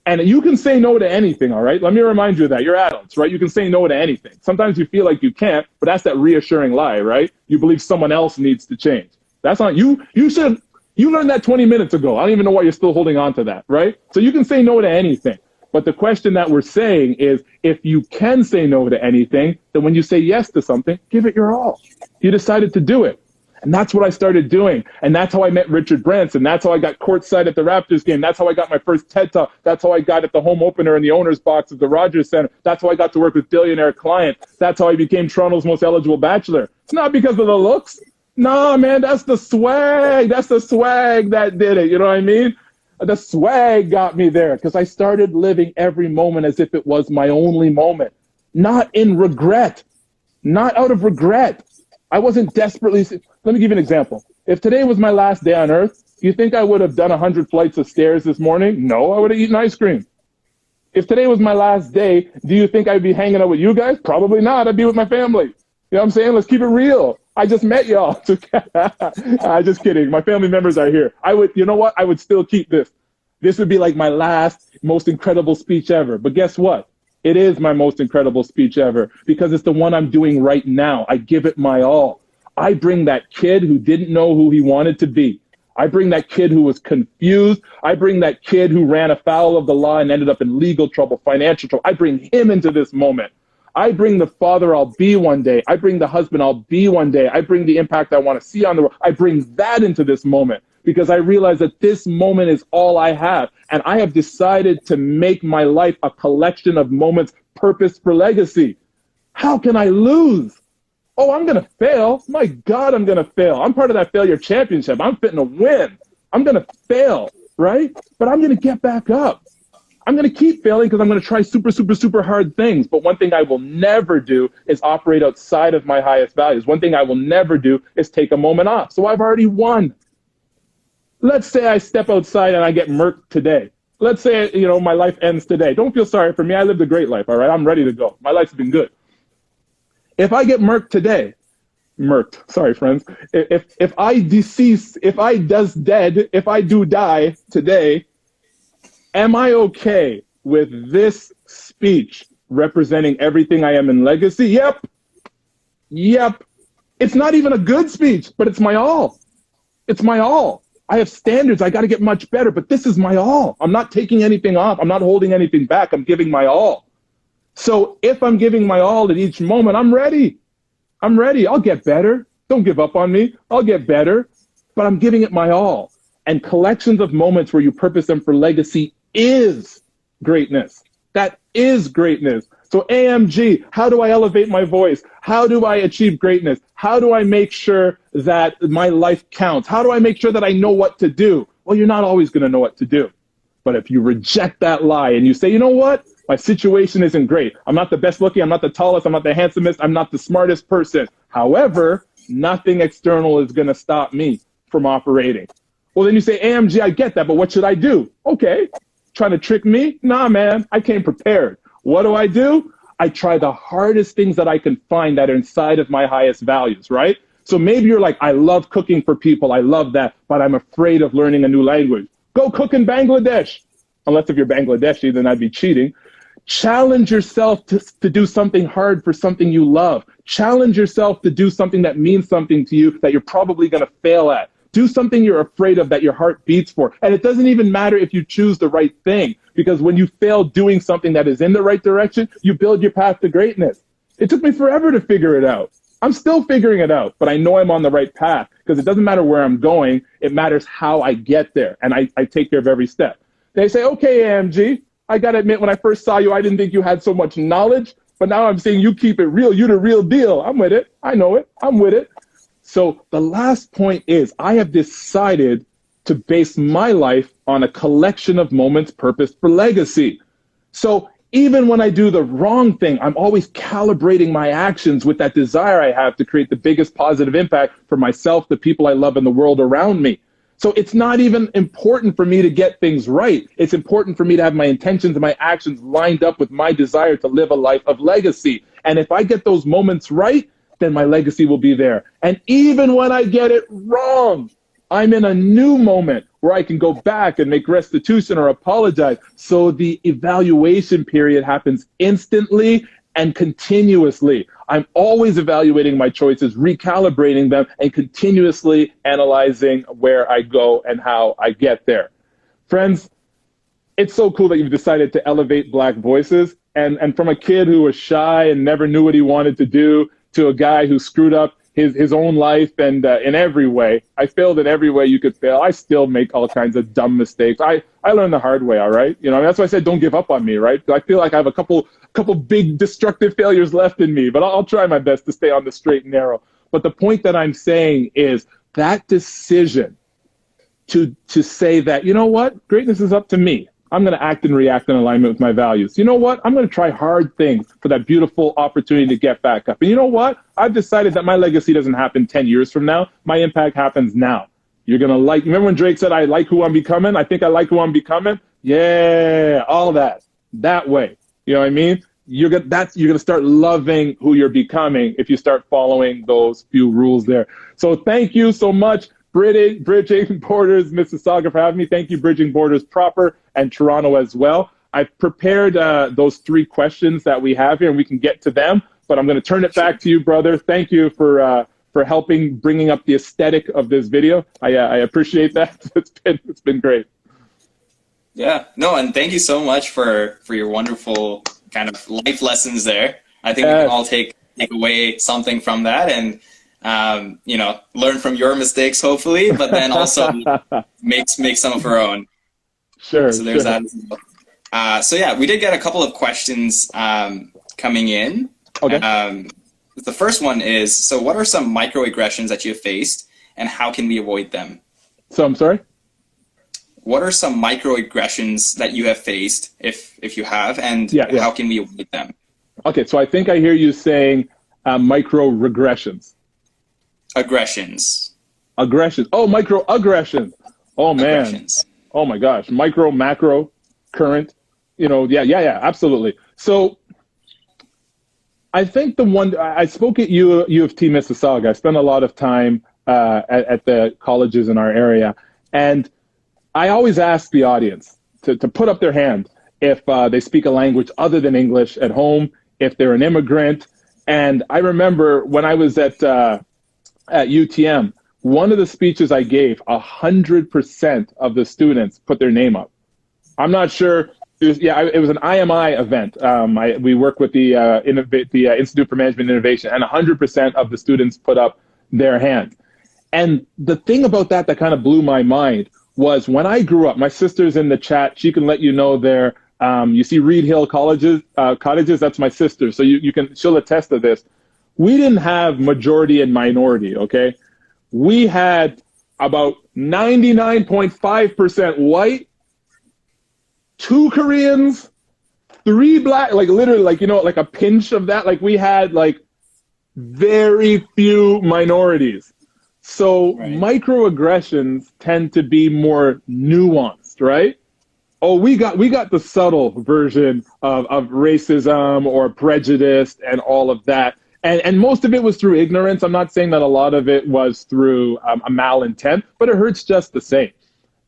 And you can say no to anything, all right? Let me remind you of that. You're adults, right? You can say no to anything. Sometimes you feel like you can't, but that's that reassuring lie, right? You believe someone else needs to change. That's not you. You learned that 20 minutes ago. I don't even know why you're still holding on to that, right? So you can say no to anything. But the question that we're saying is, if you can say no to anything, then when you say yes to something, give it your all. You decided to do it. And that's what I started doing. And that's how I met Richard Branson. That's how I got courtside at the Raptors game. That's how I got my first TED Talk. That's how I got at the home opener in the owner's box of the Rogers Center. That's how I got to work with billionaire clients. That's how I became Toronto's most eligible bachelor. It's not because of the looks. No, man, that's the swag. That's the swag that did it. You know what I mean? The swag got me there because I started living every moment as if it was my only moment. Not in regret. Not out of regret. I wasn't desperately... Let me give you an example. If today was my last day on earth, do you think I would have done 100 flights of stairs this morning? No, I would have eaten ice cream. If today was my last day, do you think I'd be hanging out with you guys? Probably not. I'd be with my family. You know what I'm saying? Let's keep it real. I just met y'all. I'm just kidding. My family members are here. You know what? I would still keep this. This would be like my last, most incredible speech ever. But guess what? It is my most incredible speech ever because it's the one I'm doing right now. I give it my all. I bring that kid who didn't know who he wanted to be. I bring that kid who was confused. I bring that kid who ran afoul of the law and ended up in legal trouble, financial trouble. I bring him into this moment. I bring the father I'll be one day. I bring the husband I'll be one day. I bring the impact I want to see on the world. I bring that into this moment because I realize that this moment is all I have. And I have decided to make my life a collection of moments purposed for legacy. How can I lose? Oh, I'm going to fail. My God, I'm going to fail. I'm part of that failure championship. I'm fitting to win. I'm going to fail, right? But I'm going to get back up. I'm going to keep failing because I'm going to try super, super, super hard things. But one thing I will never do is operate outside of my highest values. One thing I will never do is take a moment off. So I've already won. Let's say I step outside and I get murked today. Let's say, my life ends today. Don't feel sorry for me. I lived a great life, all right? I'm ready to go. My life's been good. If I get murked today, sorry, friends. If I decease, if I do die today, am I okay with this speech representing everything I am in legacy? Yep. It's not even a good speech, but it's my all. It's my all. I have standards. I got to get much better, but this is my all. I'm not taking anything off. I'm not holding anything back. I'm giving my all. So if I'm giving my all at each moment, I'm ready. I'll get better. Don't give up on me. I'll get better, but I'm giving it my all. And collections of moments where you purpose them for legacy is greatness. That is greatness. So AMG, how do I elevate my voice? How do I achieve greatness? How do I make sure that my life counts? How do I make sure that I know what to do? Well, you're not always going to know what to do. But if you reject that lie and you say, you know what? My situation isn't great. I'm not the best looking. I'm not the tallest. I'm not the handsomest. I'm not the smartest person. However, nothing external is going to stop me from operating. Well, then you say, AMG, I get that, but what should I do? Okay. Trying to trick me? Nah, man, I came prepared. What do? I try the hardest things that I can find that are inside of my highest values, right? So maybe you're like, I love cooking for people. I love that, but I'm afraid of learning a new language. Go cook in Bangladesh. Unless if you're Bangladeshi, then I'd be cheating. Challenge yourself to do something hard for something you love. Challenge yourself to do something that means something to you that you're probably going to fail at. Do something you're afraid of that your heart beats for. And it doesn't even matter if you choose the right thing, because when you fail doing something that is in the right direction, you build your path to greatness. It took me forever to figure it out. I'm still figuring it out, but I know I'm on the right path because it doesn't matter where I'm going. It matters how I get there. And I take care of every step. They say, okay, AMG, I got to admit, when I first saw you, I didn't think you had so much knowledge, but now I'm saying you keep it real. You're the real deal. I'm with it. I know it. I'm with it. So the last point is I have decided to base my life on a collection of moments purposed for legacy. So even when I do the wrong thing, I'm always calibrating my actions with that desire I have to create the biggest positive impact for myself, the people I love, and the world around me. So it's not even important for me to get things right. It's important for me to have my intentions and my actions lined up with my desire to live a life of legacy. And if I get those moments right, then my legacy will be there. And even when I get it wrong, I'm in a new moment where I can go back and make restitution or apologize. So the evaluation period happens instantly and continuously. I'm always evaluating my choices, recalibrating them, and continuously analyzing where I go and how I get there. Friends, it's so cool that you've decided to elevate Black voices. And from a kid who was shy and never knew what he wanted to do to a guy who screwed up his own life and in every way. I failed in every way you could fail. I still make all kinds of dumb mistakes. I learned the hard way, all right? You know, that's why I said don't give up on me, right? I feel like I have a couple big destructive failures left in me, but I'll try my best to stay on the straight and narrow. But the point that I'm saying is that decision to say that, you know what, greatness is up to me. I'm going to act and react in alignment with my values. You know what? I'm going to try hard things for that beautiful opportunity to get back up. And you know what? I've decided that my legacy doesn't happen 10 years from now. My impact happens now. You're going to remember when Drake said, I like who I'm becoming? I think I like who I'm becoming. Yeah, all that way. You know what I mean? You're going to start loving who you're becoming if you start following those few rules there. So thank you so much, Bridging Borders Mississauga, for having me. Thank you, Bridging Borders proper and Toronto as well. I've prepared those 3 questions that we have here, and we can get to them. But I'm going to turn it back to you, brother. Thank you for helping bringing up the aesthetic of this video. I appreciate that. It's been great. Yeah, no, and thank you so much for your wonderful kind of life lessons there. I think we can all take away something from that and you know, learn from your mistakes hopefully, but then also make some of our own. Sure. So there's that as well. So yeah, we did get a couple of questions coming in. Okay. The first one is, so what are some microaggressions that you have faced and how can we avoid them? So I'm sorry? What are some microaggressions that you have faced, if you have, and how can we avoid them? Okay, so I think I hear you saying microaggressions. Aggressions. Aggressions. Oh, microaggressions. Oh, man. Aggressions. Oh, my gosh. Micro, macro, current. You know, yeah, absolutely. So I think the one, I spoke at U of T Mississauga. I spent a lot of time at the colleges in our area. And I always ask the audience to put up their hand if they speak a language other than English at home, if they're an immigrant. And I remember when I was at UTM, one of the speeches I gave, 100% of the students put their name up. I'm not sure. It was an IMI event. We work with the Institute for Management Innovation, and 100% of the students put up their hand. And the thing about that kind of blew my mind was when I grew up, my sister's in the chat, she can let you know there, you see Reed Hill cottages, that's my sister, so she'll attest to this. We didn't have majority and minority, okay? We had about 99.5% white, 2 Koreans, 3 black, like literally, like, you know, like a pinch of that. Like we had like very few minorities. So microaggressions tend to be more nuanced, right? Oh, we got the subtle version of racism or prejudice and all of that. And most of it was through ignorance. I'm not saying that a lot of it was through a malintent, but it hurts just the same.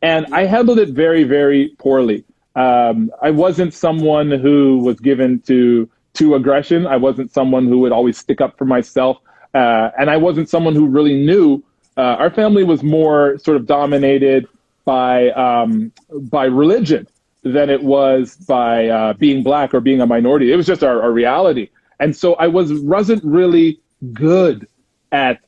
And I handled it very, very poorly. I wasn't someone who was given to aggression. I wasn't someone who would always stick up for myself. And I wasn't someone who really knew. Our family was more sort of dominated by religion than it was by being black or being a minority. It was just our reality. And so I wasn't really good at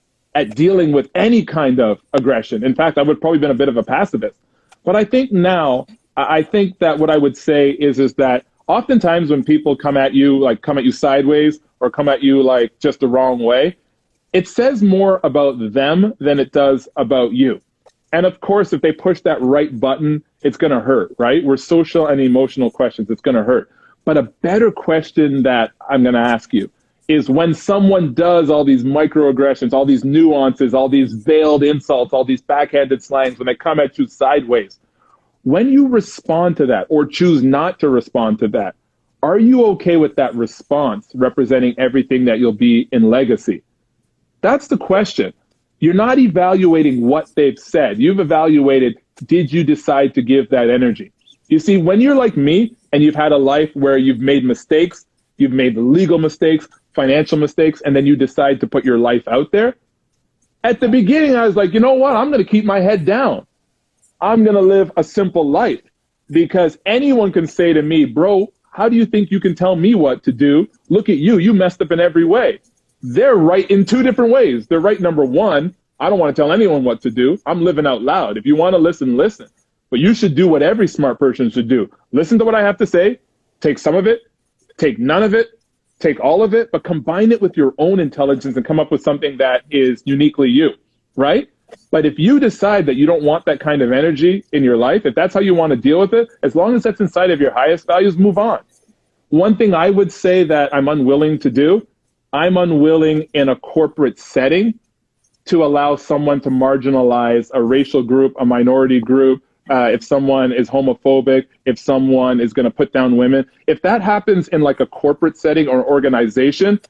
dealing with any kind of aggression. In fact, I would probably been a bit of a pacifist. But I think now, I think that what I would say is that oftentimes when people come at you sideways or come at you like just the wrong way, it says more about them than it does about you. And of course, if they push that right button, it's going to hurt, right? We're social and emotional questions. It's going to hurt. But a better question that I'm going to ask you is, when someone does all these microaggressions, all these nuances, all these veiled insults, all these backhanded slangs, when they come at you sideways, when you respond to that or choose not to respond to that, are you okay with that response representing everything that you'll be in legacy? That's the question. You're not evaluating what they've said. You've evaluated, did you decide to give that energy? You see, when you're like me and you've had a life where you've made mistakes, you've made legal mistakes, financial mistakes, and then you decide to put your life out there. At the beginning, I was like, you know what? I'm going to keep my head down. I'm going to live a simple life, because anyone can say to me, bro, how do you think you can tell me what to do? Look at you. You messed up in every way. They're right in two different ways. They're right. Number one, I don't want to tell anyone what to do. I'm living out loud. If you want to listen, listen. But you should do what every smart person should do. Listen to what I have to say. Take some of it. Take none of it. Take all of it. But combine it with your own intelligence and come up with something that is uniquely you, right? But if you decide that you don't want that kind of energy in your life, if that's how you want to deal with it, as long as that's inside of your highest values, move on. One thing I would say that I'm unwilling to do, I'm unwilling in a corporate setting to allow someone to marginalize a racial group, a minority group, if someone is homophobic, if someone is going to put down women. If that happens in like a corporate setting or organization,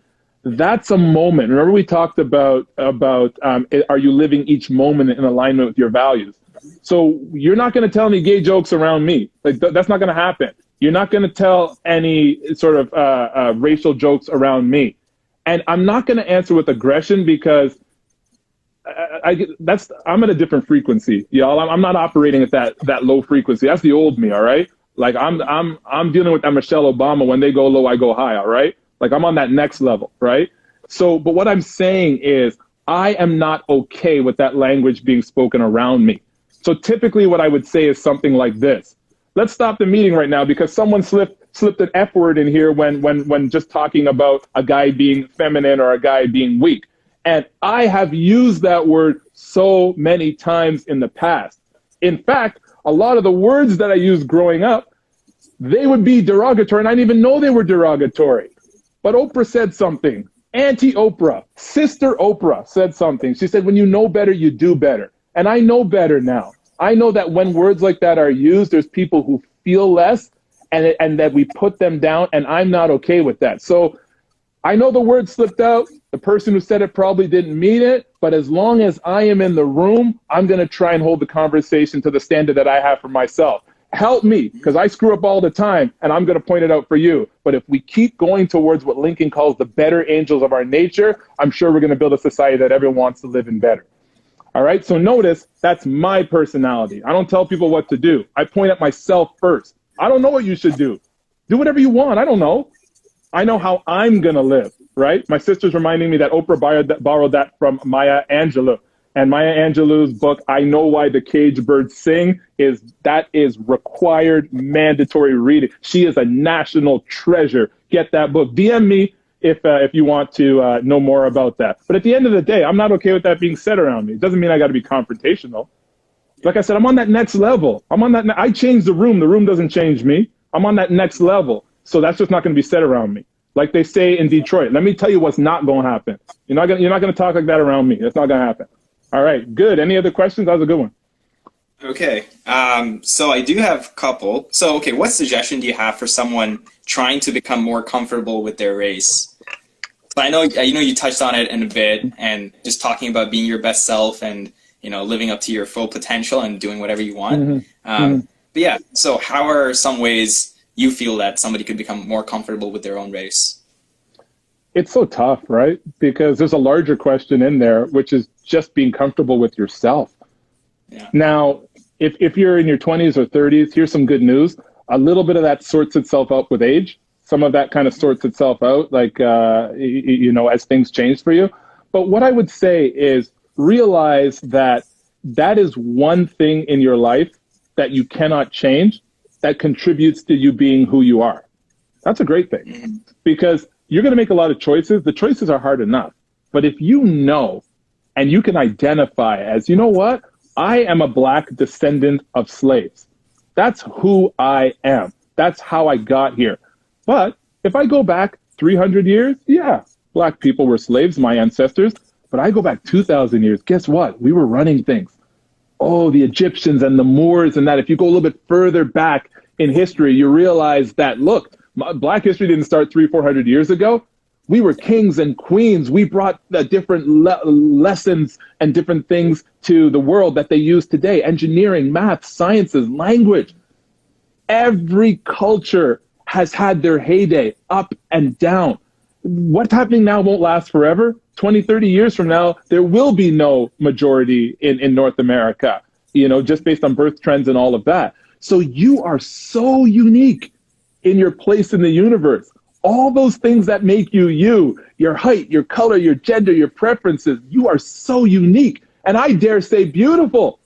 that's a moment. Remember we talked about are you living each moment in alignment with your values? So you're not going to tell any gay jokes around me. Like that's not going to happen. You're not going to tell any sort of racial jokes around me. And I'm not going to answer with aggression, because I'm at a different frequency, y'all. I'm not operating at that low frequency. That's the old me, all right? Like I'm dealing with that Michelle Obama. When they go low, I go high, all right? Like I'm on that next level, right? So, but what I'm saying is I am not okay with that language being spoken around me. So typically what I would say is something like this. Let's stop the meeting right now because someone slipped an F word in here when just talking about a guy being feminine or a guy being weak. And I have used that word so many times in the past. In fact, a lot of the words that I used growing up, they would be derogatory, and I didn't even know they were derogatory. But Oprah said something. Auntie Oprah, Sister Oprah said something. She said, when you know better, you do better. And I know better now. I know that when words like that are used, there's people who feel less and that we put them down, and I'm not okay with that. So I know the word slipped out. The person who said it probably didn't mean it, but as long as I am in the room, I'm going to try and hold the conversation to the standard that I have for myself. Help me, because I screw up all the time, and I'm going to point it out for you. But if we keep going towards what Lincoln calls the better angels of our nature, I'm sure we're going to build a society that everyone wants to live in better. All right, so notice that's my personality. I don't tell people what to do. I point at myself first. I don't know what you should do. Do whatever you want. I don't know. I know how I'm going to live, right? My sister's reminding me that Oprah borrowed that from Maya Angelou. And Maya Angelou's book, I Know Why the Caged Birds Sing, is required mandatory reading. She is a national treasure. Get that book. DM me if you want to know more about that. But at the end of the day, I'm not okay with that being said around me. It doesn't mean I got to be confrontational. Like I said, I'm on that next level. I change the room. The room doesn't change me. I'm on that next level. So that's just not going to be said around me. Like they say in Detroit, let me tell you what's not going to happen. You're not going to talk like that around me. It's not going to happen. All right, good. Any other questions? That was a good one. Okay, so I do have a couple. So, okay, what suggestion do you have for someone trying to become more comfortable with their race? So I know you touched on it in a bit, and just talking about being your best self and living up to your full potential and doing whatever you want. But yeah, so how are some ways you feel that somebody could become more comfortable with their own race? It's so tough, right? Because there's a larger question in there, which is just being comfortable with yourself. Yeah. Now, if you're in your 20s or 30s, here's some good news. A little bit of that sorts itself out with age. Some of that kind of sorts itself out, like, as things change for you. But what I would say is realize that is one thing in your life that you cannot change that contributes to you being who you are. That's a great thing, because you're going to make a lot of choices. The choices are hard enough. But if you know and you can identify as, you know what, I am a Black descendant of slaves. That's who I am. That's how I got here. But if I go back 300 years, yeah, Black people were slaves, my ancestors. But I go back 2,000 years, guess what? We were running things. Oh, the Egyptians and the Moors and that. If you go a little bit further back in history, you realize that, look, Black history didn't start 300-400 years ago. We were kings and queens. We brought the different lessons and different things to the world that they use today. Engineering, math, sciences, language. Every culture has had their heyday, up and down. What's happening now won't last forever. 20, 30 years from now, there will be no majority in North America, just based on birth trends and all of that. So you are so unique in your place in the universe. All those things that make you you, your height, your color, your gender, your preferences, you are so unique. And I dare say beautiful.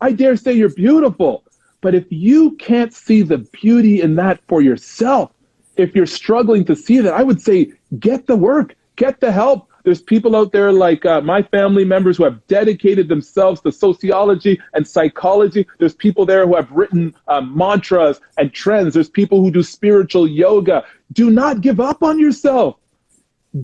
I dare say you're beautiful. But if you can't see the beauty in that for yourself, if you're struggling to see that, I would say get the work, get the help. There's people out there like my family members who have dedicated themselves to sociology and psychology. There's people there who have written mantras and trends. There's people who do spiritual yoga. Do not give up on yourself.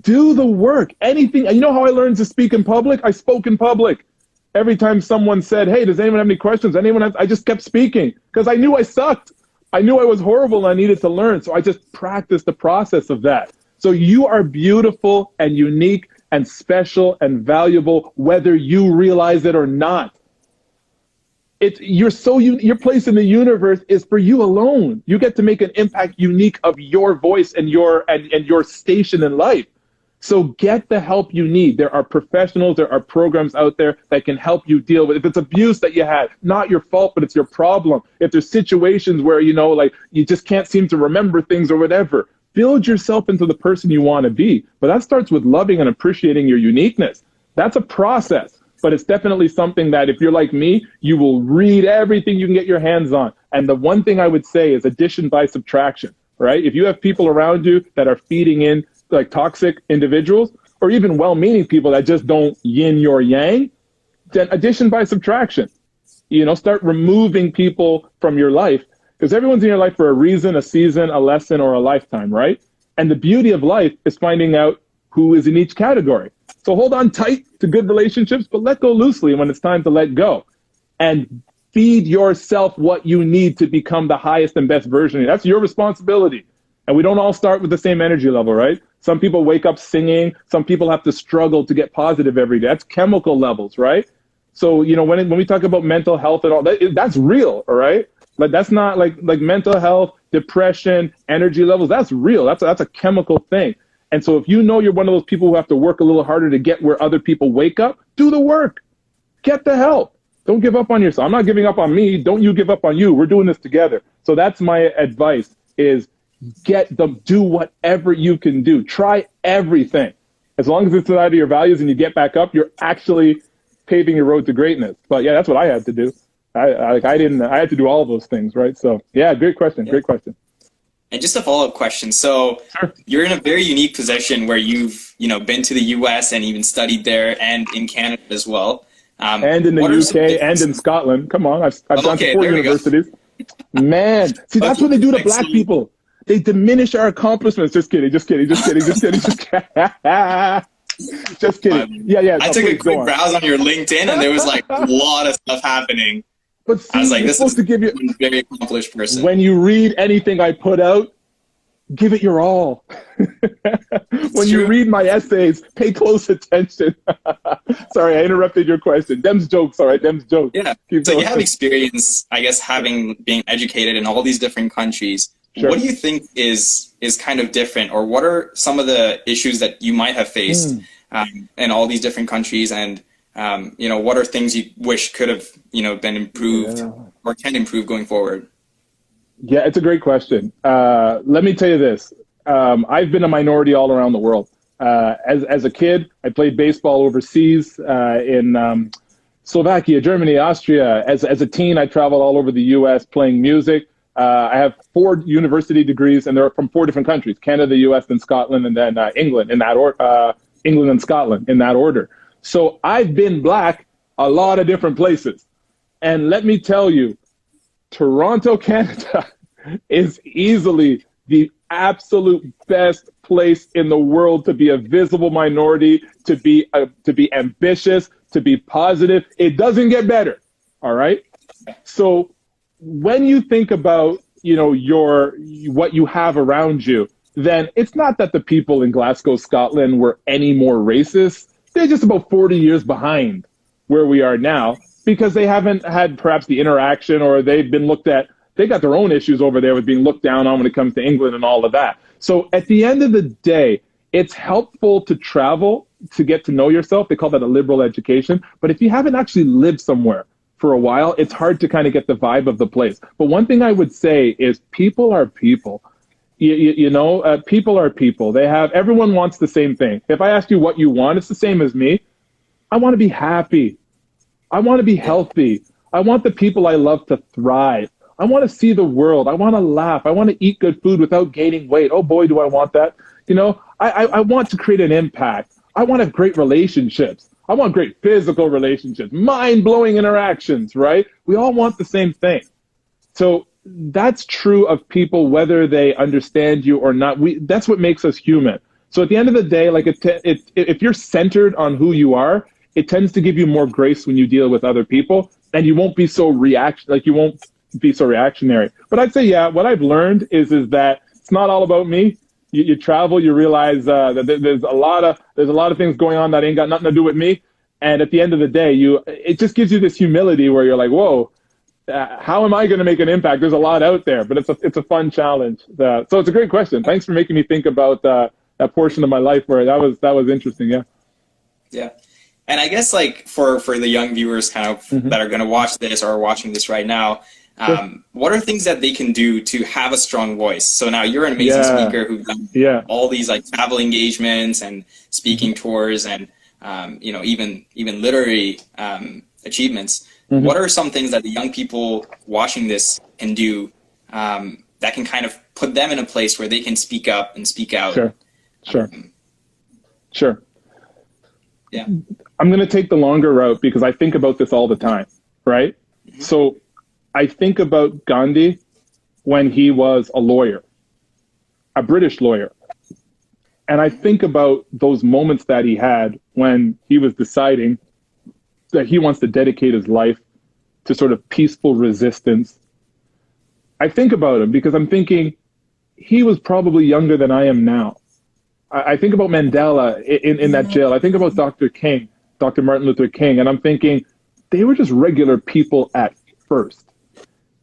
Do the work. Anything. You know how I learned to speak in public? I spoke in public. Every time someone said, hey, does anyone have any questions? I just kept speaking because I knew I sucked. I knew I was horrible and I needed to learn. So I just practiced the process of that. So you are beautiful and unique and special and valuable, whether you realize it or not. Your place in the universe is for you alone. You get to make an impact unique of your voice and your station in life. So get the help you need. There are professionals, there are programs out there that can help you deal with. If it's abuse that you had, not your fault, but it's your problem. If there's situations where, you just can't seem to remember things or whatever, build yourself into the person you want to be. But that starts with loving and appreciating your uniqueness. That's a process, but it's definitely something that if you're like me, you will read everything you can get your hands on. And the one thing I would say is addition by subtraction, right? If you have people around you that are feeding in like toxic individuals, or even well-meaning people that just don't yin your yang, then addition by subtraction. Start removing people from your life, because everyone's in your life for a reason, a season, a lesson, or a lifetime, right? And the beauty of life is finding out who is in each category. So hold on tight to good relationships, but let go loosely when it's time to let go. And feed yourself what you need to become the highest and best version of you. That's your responsibility. And we don't all start with the same energy level, right? Some people wake up singing. Some people have to struggle to get positive every day. That's chemical levels, right? So, when we talk about mental health and all that, that's real, all right? But that's not like mental health, depression, energy levels. That's real. That's a chemical thing. And so if you're one of those people who have to work a little harder to get where other people wake up, do the work. Get the help. Don't give up on yourself. I'm not giving up on me. Don't you give up on you. We're doing this together. So that's my advice is do whatever you can do. Try everything. As long as it's out of your values and you get back up, you're actually paving your road to greatness. But yeah, that's what I had to do. I had to do all of those things, right? So yeah, great question. Yeah. Great question. And just a follow-up question. So sure. You're in a very unique position where you've, been to the US and even studied there and in Canada as well. And in the UK and in Scotland. Come on, I've gone to 4 universities. Man, see, that's what they do to black people. They diminish our accomplishments. Just kidding. Just kidding. Just kidding. Yeah. I took a quick browse on your LinkedIn and there was like a lot of stuff happening. But see, I was like, this is a very accomplished person. When you read anything I put out, give it your all. When you read my essays, pay close attention. Sorry, I interrupted your question. Dem's jokes, all right? Dem's jokes. Yeah. So you have experience, I guess, being educated in all these different countries. Sure. What do you think is kind of different, or what are some of the issues that you might have faced in all these different countries, and what are things you wish could have been improved or can improve going forward? Yeah, it's a great question. Let me tell you this: I've been a minority all around the world. As a kid, I played baseball overseas in Slovakia, Germany, Austria. As a teen, I traveled all over the U.S. playing music. I have 4 university degrees, and they're from 4 different countries: Canada, the U.S., then Scotland, and then England. England and Scotland in that order. So I've been black a lot of different places, and let me tell you, Toronto, Canada, is easily the absolute best place in the world to be a visible minority, to be ambitious, to be positive. It doesn't get better. All right. So when you think about, what you have around you, then it's not that the people in Glasgow, Scotland were any more racist. They're just about 40 years behind where we are now, because they haven't had perhaps the interaction, or they've been looked at. They got their own issues over there with being looked down on when it comes to England and all of that. So at the end of the day, it's helpful to travel to get to know yourself. They call that a liberal education. But if you haven't actually lived somewhere for a while, it's hard to kind of get the vibe of the place. But one thing I would say is people are people. People are people. Everyone wants the same thing. If I ask you what you want, it's the same as me. I want to be happy. I want to be healthy. I want the people I love to thrive. I want to see the world. I want to laugh. I want to eat good food without gaining weight. Oh boy, do I want that. I want to create an impact. I want to have great relationships. I want great physical relationships, mind-blowing interactions, right? We all want the same thing. So that's true of people, whether they understand you or not. That's what makes us human. So at the end of the day, if you're centered on who you are, it tends to give you more grace when you deal with other people, and you won't be so reactionary. But I'd say, yeah, what I've learned is that it's not all about me. You travel, you realize that there's a lot of things going on that ain't got nothing to do with me. And at the end of the day, it just gives you this humility where you're like, whoa, how am I going to make an impact? There's a lot out there, but it's a fun challenge. So it's a great question. Thanks for making me think about that portion of my life where that was interesting. Yeah. Yeah. And I guess for the young viewers kind of that are going to watch this or are watching this right now, what are things that they can do to have a strong voice? So now you're an amazing speaker who's done all these travel engagements and speaking tours and even literary achievements. What are some things that the young people watching this can do that can kind of put them in a place where they can speak up and speak out? Sure. Yeah. I'm going to take the longer route because I think about this all the time, right? So I think about Gandhi when he was a lawyer, a British lawyer. And I think about those moments that he had when he was deciding that he wants to dedicate his life to sort of peaceful resistance. I think about him because I'm thinking he was probably younger than I am now. I think about Mandela in that jail. I think about Dr. Martin Luther King, and I'm thinking they were just regular people at first.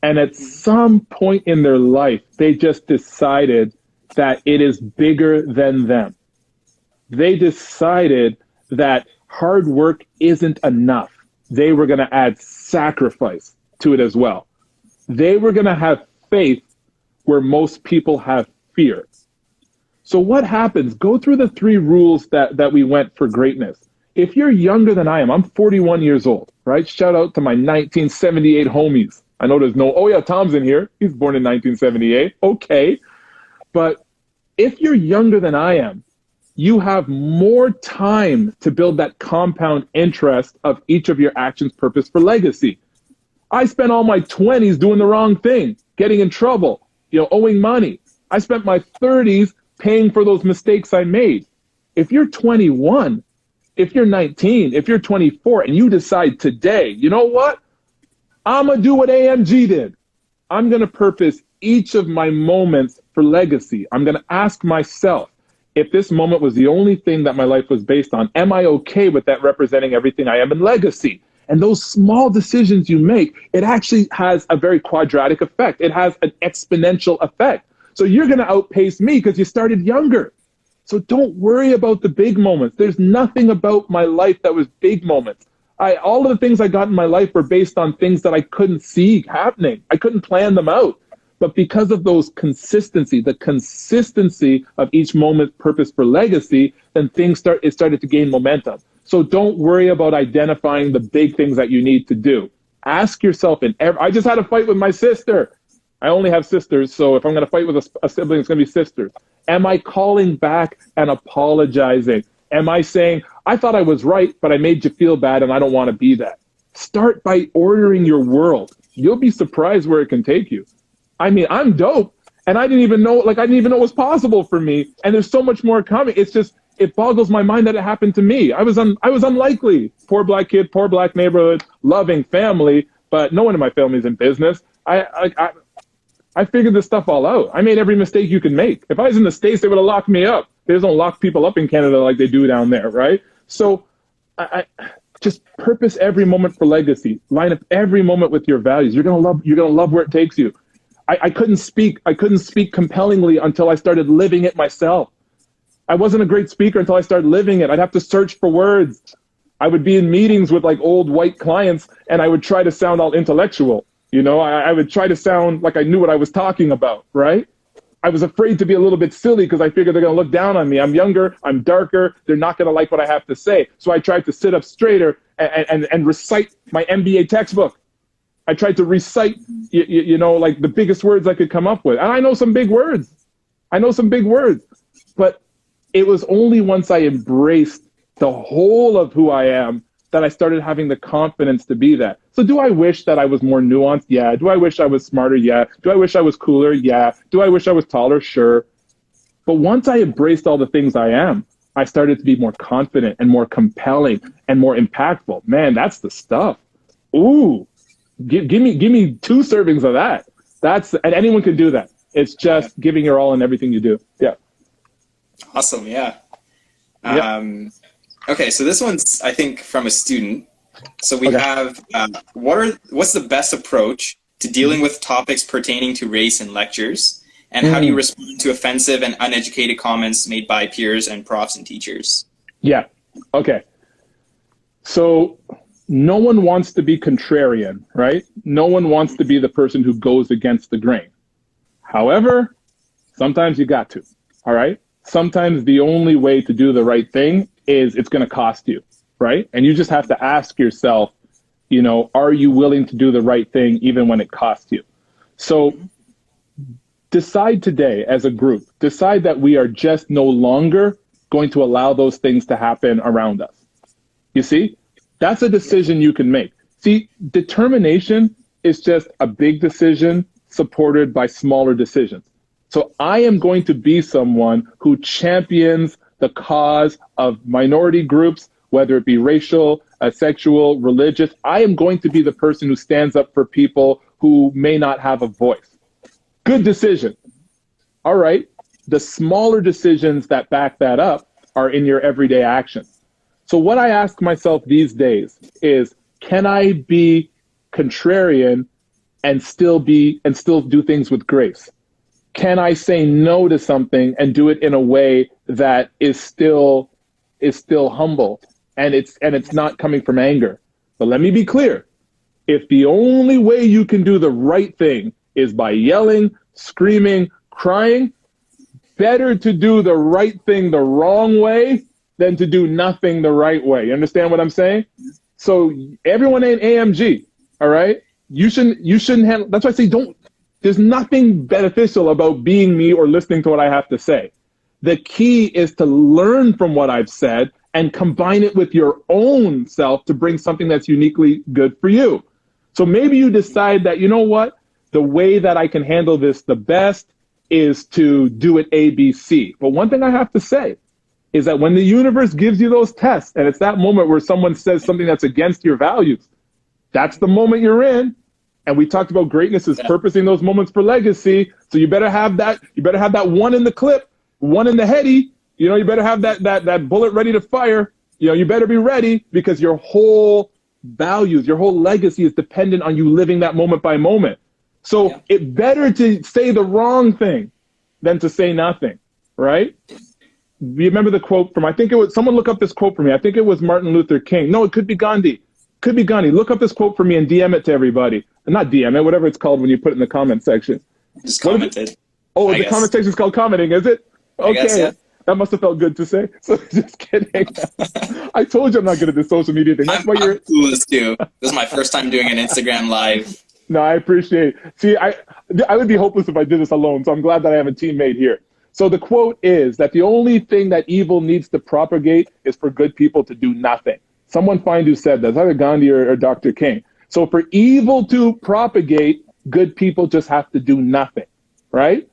And at some point in their life, they just decided that it is bigger than them. They decided that hard work isn't enough. They were going to add sacrifice to it as well. They were going to have faith where most people have fear. So what happens? Go through the 3 rules that we went for greatness. If you're younger than I am, I'm 41 years old, right? Shout out to my 1978 homies. I know there's Tom's in here. He's born in 1978. Okay. But if you're younger than I am, you have more time to build that compound interest of each of your actions, purpose, for legacy. I spent all my 20s doing the wrong thing, getting in trouble, owing money. I spent my 30s paying for those mistakes I made. If you're 21, if you're 19, if you're 24, and you decide today, you know what? I'm going to do what AMG did. I'm going to purpose each of my moments for legacy. I'm going to ask myself, if this moment was the only thing that my life was based on, am I okay with that representing everything I am in legacy? And those small decisions you make, it actually has a very quadratic effect. It has an exponential effect. So you're going to outpace me because you started younger. So don't worry about the big moments. There's nothing about my life that was big moments. All of the things I got in my life were based on things that I couldn't see happening. I couldn't plan them out. But because of the consistency of each moment, purpose for legacy, then it started to gain momentum. So don't worry about identifying the big things that you need to do. Ask yourself, I just had a fight with my sister. I only have sisters, so if I'm going to fight with a sibling, it's going to be sisters. Am I calling back and apologizing? Am I saying, I thought I was right, but I made you feel bad and I don't want to be that? Start by ordering your world. You'll be surprised where it can take you. I mean, I'm dope, and I didn't even know it was possible for me, and there's so much more coming. It's just, it boggles my mind that it happened to me. I was unlikely. Poor black kid, poor black neighborhood, loving family, but no one in my family is in business. I figured this stuff all out. I made every mistake you can make. If I was in the States, they would have locked me up. They just don't lock people up in Canada like they do down there, right? So I just purpose every moment for legacy. Line up every moment with your values. You're gonna love where it takes you. I couldn't speak compellingly until I started living it myself. I wasn't a great speaker until I started living it. I'd have to search for words. I would be in meetings with like old white clients, and I would try to sound all intellectual. I would try to sound like I knew what I was talking about, right? I was afraid to be a little bit silly because I figured they're going to look down on me. I'm younger, I'm darker, they're not going to like what I have to say. So I tried to sit up straighter and recite my MBA textbook. I tried to recite, like the biggest words I could come up with. And I know some big words. But it was only once I embraced the whole of who I am that I started having the confidence to be that. So do I wish that I was more nuanced? Yeah. Do I wish I was smarter? Yeah. Do I wish I was cooler? Yeah. Do I wish I was taller? Sure. But once I embraced all the things I am, I started to be more confident and more compelling and more impactful. Man, that's the stuff. Ooh, give me 2 servings of that. And anyone can do that. It's just giving your all in everything you do. Yeah. Awesome. Yeah. Okay, so this one's, I think, from a student. So we have, what's the best approach to dealing with topics pertaining to race in lectures? And how do you respond to offensive and uneducated comments made by peers and profs and teachers? Yeah, okay. So no one wants to be contrarian, right? No one wants to be the person who goes against the grain. However, sometimes you got to, all right? Sometimes the only way to do the right thing is it's going to cost you, right? And you just have to ask yourself, are you willing to do the right thing even when it costs you? So decide today as a group, decide that we are just no longer going to allow those things to happen around us. You see, that's a decision you can make. See, determination is just a big decision supported by smaller decisions. So I am going to be someone who champions the cause of minority groups, whether it be racial, sexual, religious. I am going to be the person who stands up for people who may not have a voice. Good decision. All right. The smaller decisions that back that up are in your everyday actions. So what I ask myself these days is, can I be contrarian and still do things with grace? Can I say no to something and do it in a way that is still humble and it's not coming from anger? But let me be clear. If the only way you can do the right thing is by yelling, screaming, crying, better to do the right thing the wrong way than to do nothing the right way. You understand what I'm saying? So everyone ain't AMG, all right? You shouldn't handle, that's why I say there's nothing beneficial about being me or listening to what I have to say. The key is to learn from what I've said and combine it with your own self to bring something that's uniquely good for you. So maybe you decide that, you know what, the way that I can handle this the best is to do it A, B, C. But one thing I have to say is that when the universe gives you those tests, and it's that moment where someone says something that's against your values, that's the moment you're in. And we talked about greatness is purposing those moments for legacy. So you better have that. You better have that one in the clip, one in the heady. You better have that bullet ready to fire. You better be ready, because your whole values, your whole legacy is dependent on you living that moment by moment. So it's better to say the wrong thing than to say nothing, right? You remember the quote from, I think it was, someone look up this quote for me. I think it was Martin Luther King. No, it could be Gandhi. Could be Gandhi. Look up this quote for me and DM it to everybody. Not DM it, whatever it's called when you put it in the comment section. Just commented. The comment section is called commenting, is it? Okay. I guess, yeah. That must have felt good to say. So just kidding. I told you I'm not good at this social media thing. That's why I'm clueless too. This is my first time doing an Instagram live. No, I appreciate it. See, I would be hopeless if I did this alone, so I'm glad that I have a teammate here. So the quote is that the only thing that evil needs to propagate is for good people to do nothing. Someone find who said that, it's either Gandhi or Dr. King. So for evil to propagate, good people just have to do nothing, right?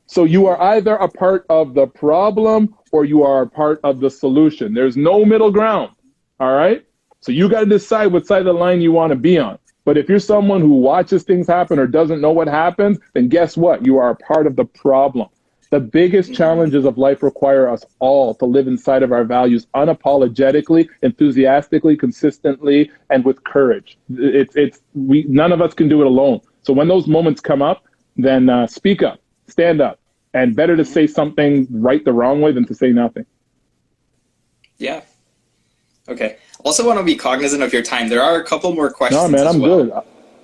So you are either a part of the problem or you are a part of the solution. There's no middle ground, all right? So you got to decide what side of the line you want to be on. But if you're someone who watches things happen or doesn't know what happens, then guess what? You are a part of the problem. The biggest challenges of life require us all to live inside of our values unapologetically, enthusiastically, consistently, and with courage. None of us can do it alone. So when those moments come up, then speak up, stand up, and better to say something right the wrong way than to say nothing. Yeah. Okay. Also want to be cognizant of your time. There are a couple more questions. No, man, I'm good.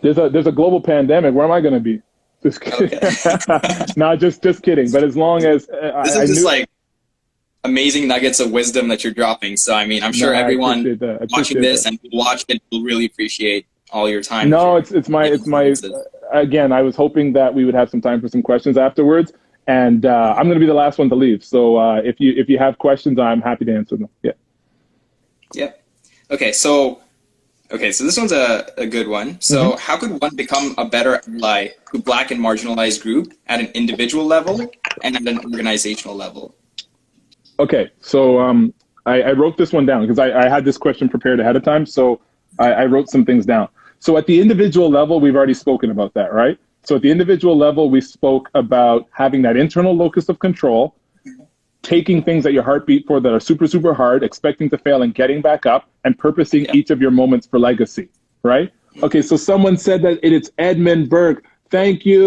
There's a global pandemic. Where am I going to be? Just kidding. Okay. No, just kidding. But as long as this is just like amazing nuggets of wisdom that you're dropping. So I mean, I'm sure everyone watching this and watch it will really appreciate all your time. No, it's my again. I was hoping that we would have some time for some questions afterwards, and I'm going to be the last one to leave. So if you have questions, I'm happy to answer them. Yeah. Yep. Okay, so this one's a good one. So how could one become a better ally to Black and marginalized group at an individual level and at an organizational level? Okay, so I wrote this one down because I had this question prepared ahead of time. So I wrote some things down. So at the individual level, we've already spoken about that, right? So at the individual level, we spoke about having that internal locus of control, taking things at your heartbeat for that are super, super hard, expecting to fail and getting back up, and purposing each of your moments for legacy, right? Okay, so someone said that it's Edmund Burke. Thank you.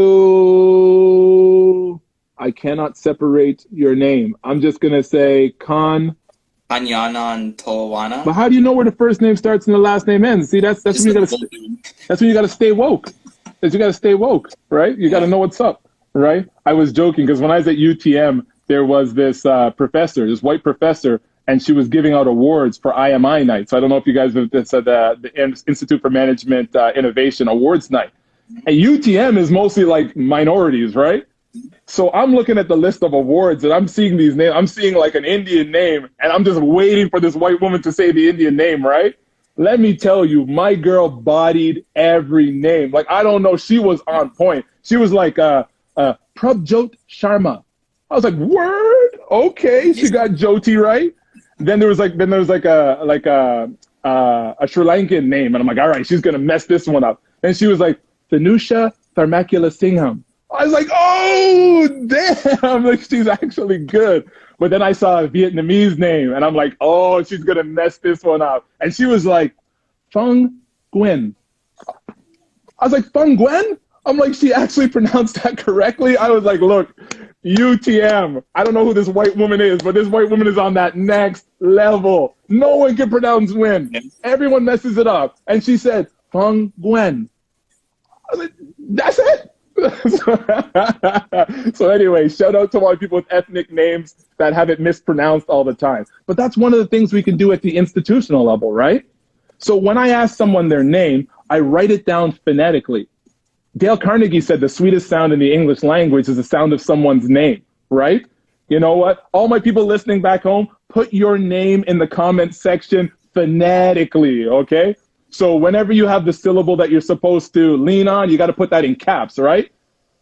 I cannot separate your name. I'm just going to say Anyanan Towana. But how do you know where the first name starts and the last name ends? See, that's when you got to stay woke. You got to stay woke, right? You got to know what's up, right? I was joking because when I was at UTM, there was this professor, this white professor, and she was giving out awards for IMI night. So I don't know if you guys have said the Institute for Management Innovation Awards night. And UTM is mostly like minorities, right? So I'm looking at the list of awards and I'm seeing these names. I'm seeing like an Indian name and I'm just waiting for this white woman to say the Indian name, right? Let me tell you, my girl bodied every name. Like, I don't know, she was on point. She was like Prabjot Sharma. I was like, word, okay, she got Jyoti right. Then there was like a Sri Lankan name, and I'm like, all right, she's gonna mess this one up. And she was like, Thanusha Tharmakula Singham. I was like, oh damn, like she's actually good. But then I saw a Vietnamese name, and I'm like, oh, she's gonna mess this one up. And she was like, Phung Nguyen. I was like, Phung Nguyen? I'm like, she actually pronounced that correctly. I was like, look, UTM. I don't know who this white woman is, but this white woman is on that next level. No one can pronounce Nguyen. Everyone messes it up. And she said, Phung Nguyen. I was like, that's it. So anyway, shout out to all the people with ethnic names that have it mispronounced all the time. But that's one of the things we can do at the institutional level, right? So when I ask someone their name, I write it down phonetically. Dale Carnegie said the sweetest sound in the English language is the sound of someone's name, right? You know what? All my people listening back home, put your name in the comment section phonetically, okay? So whenever you have the syllable that you're supposed to lean on, you got to put that in caps, right?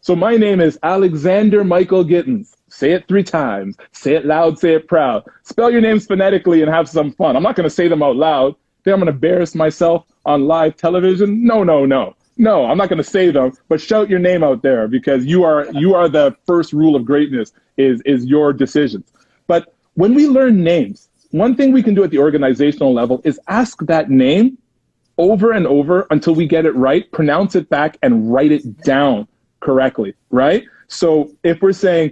So my name is Alexander Michael Gittens. Say it 3 times. Say it loud, say it proud. Spell your names phonetically and have some fun. I'm not going to say them out loud. Then I'm going to embarrass myself on live television. No, I'm not going to say them, but shout your name out there because you are the first rule of greatness is your decisions. But when we learn names, one thing we can do at the organizational level is ask that name over and over until we get it right, pronounce it back, and write it down correctly, right? So if we're saying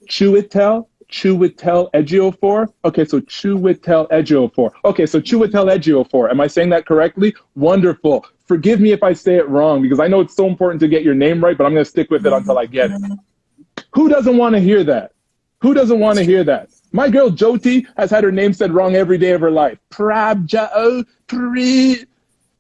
Chiwetel Ejiofor, okay, so Chiwetel Ejiofor. Okay, so Chiwetel Ejiofor. Am I saying that correctly? Wonderful. Forgive me if I say it wrong because I know it's so important to get your name right, but I'm going to stick with it until I get it. Who doesn't want to hear that? Who doesn't want to hear that? My girl Jyoti has had her name said wrong every day of her life.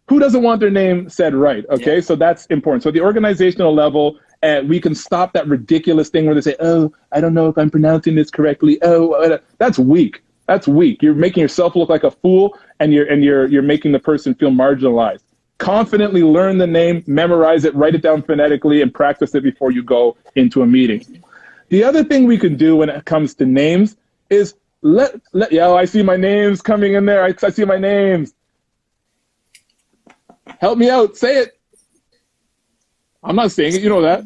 Who doesn't want their name said right? Okay, so that's important. So at the organizational level, we can stop that ridiculous thing where they say, "Oh, I don't know if I'm pronouncing this correctly." Oh, that's weak. That's weak. You're making yourself look like a fool, and you're making the person feel marginalized. Confidently learn the name, memorize it, write it down phonetically, and practice it before you go into a meeting. The other thing we can do when it comes to names is yeah, I see my names coming in there. I see my names. Help me out. Say it. I'm not saying it. You know that.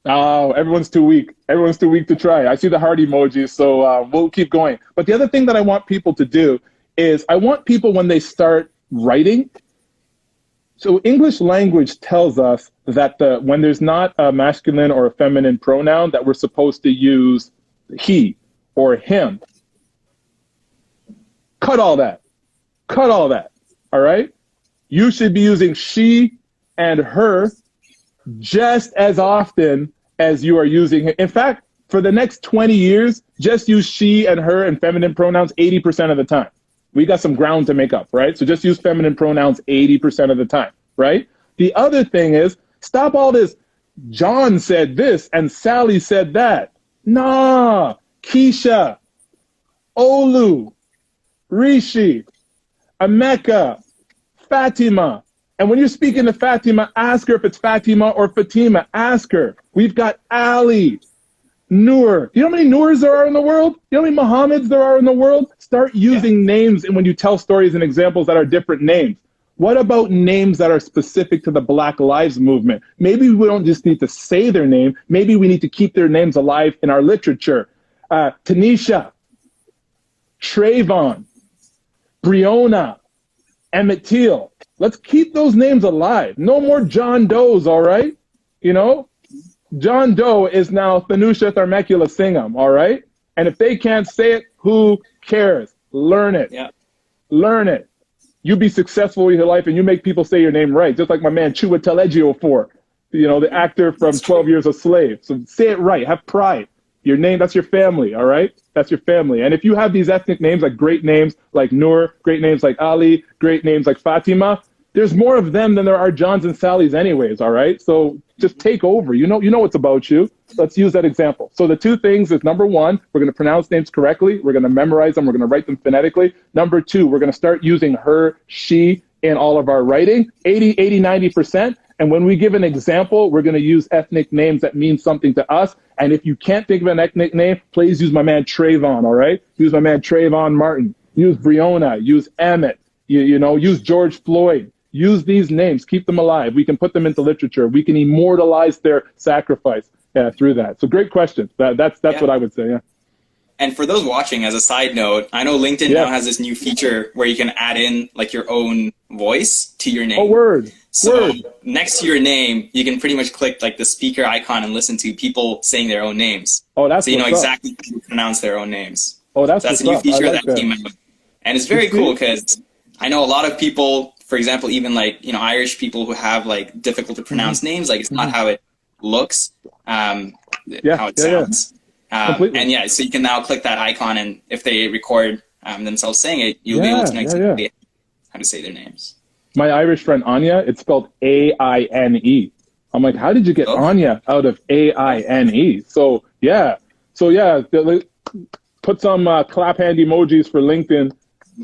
Oh, everyone's too weak. Everyone's too weak to try. I see the heart emojis, so we'll keep going. But the other thing that I want people to do is I want people, when they start writing, so English language tells us that when there's not a masculine or a feminine pronoun, that we're supposed to use he or him. Cut all that. Cut all that. All right? You should be using she and her just as often as you are using it. In fact, for the next 20 years, just use she and her and feminine pronouns 80% of the time. We got some ground to make up, right? So just use feminine pronouns 80% of the time, right? The other thing is, stop all this, John said this and Sally said that. Nah, Keisha, Olu, Rishi, Emeka, Fatima. And when you're speaking to Fatima, ask her if it's Fatima or Fatima. Ask her. We've got Ali, Noor. Do you know how many Noors there are in the world? Do you know how many Mohammeds there are in the world? Start using names and when you tell stories and examples that are different names. What about names that are specific to the Black Lives Movement? Maybe we don't just need to say their name. Maybe we need to keep their names alive in our literature. Tanisha, Trayvon, Breonna, Emmett Till. Let's keep those names alive. No more John Does, all right? You know, John Doe is now Thanusha Tharmacula Singham, all right? And if they can't say it, who cares? Learn it. Yeah. Learn it. You be successful in your life and you make people say your name right, just like my man Chiwetel Ejiofor, you know, the actor from 12 Years a Slave. So say it right. Have pride. Your name, that's your family, all right? That's your family. And if you have these ethnic names, like great names like Noor, great names like Ali, great names like Fatima, there's more of them than there are Johns and Sallys anyways, all right? So just take over. You know what's about you. Let's use that example. So the two things is, number one, we're going to pronounce names correctly. We're going to memorize them. We're going to write them phonetically. Number two, we're going to start using her, she in all of our writing, 90%. And when we give an example, we're going to use ethnic names that mean something to us. And if you can't think of an ethnic name, please use my man Trayvon, all right? Use my man Trayvon Martin. Use Breonna. Use Emmett. Use George Floyd. Use these names. Keep them alive. We can put them into literature. We can immortalize their sacrifice through that. So great question. That's what I would say, yeah. And for those watching, as a side note, I know LinkedIn now has this new feature where you can add in like your own voice to your name. Oh, word. So next to your name, you can pretty much click like the speaker icon and listen to people saying their own names. Oh, that's so you know exactly how to pronounce their own names. Oh, that's a new feature that came out. And it's very cool because I know a lot of people, for example, even like, Irish people who have like difficult to pronounce names, like it's not how it looks, how it sounds. And so you can now click that icon, and if they record themselves saying it, you'll be able to know exactly how to say their names. My Irish friend Anya, it's spelled A-I-N-E. I'm like, how did you get Anya out of A-I-N-E? So put some clap hand emojis for LinkedIn,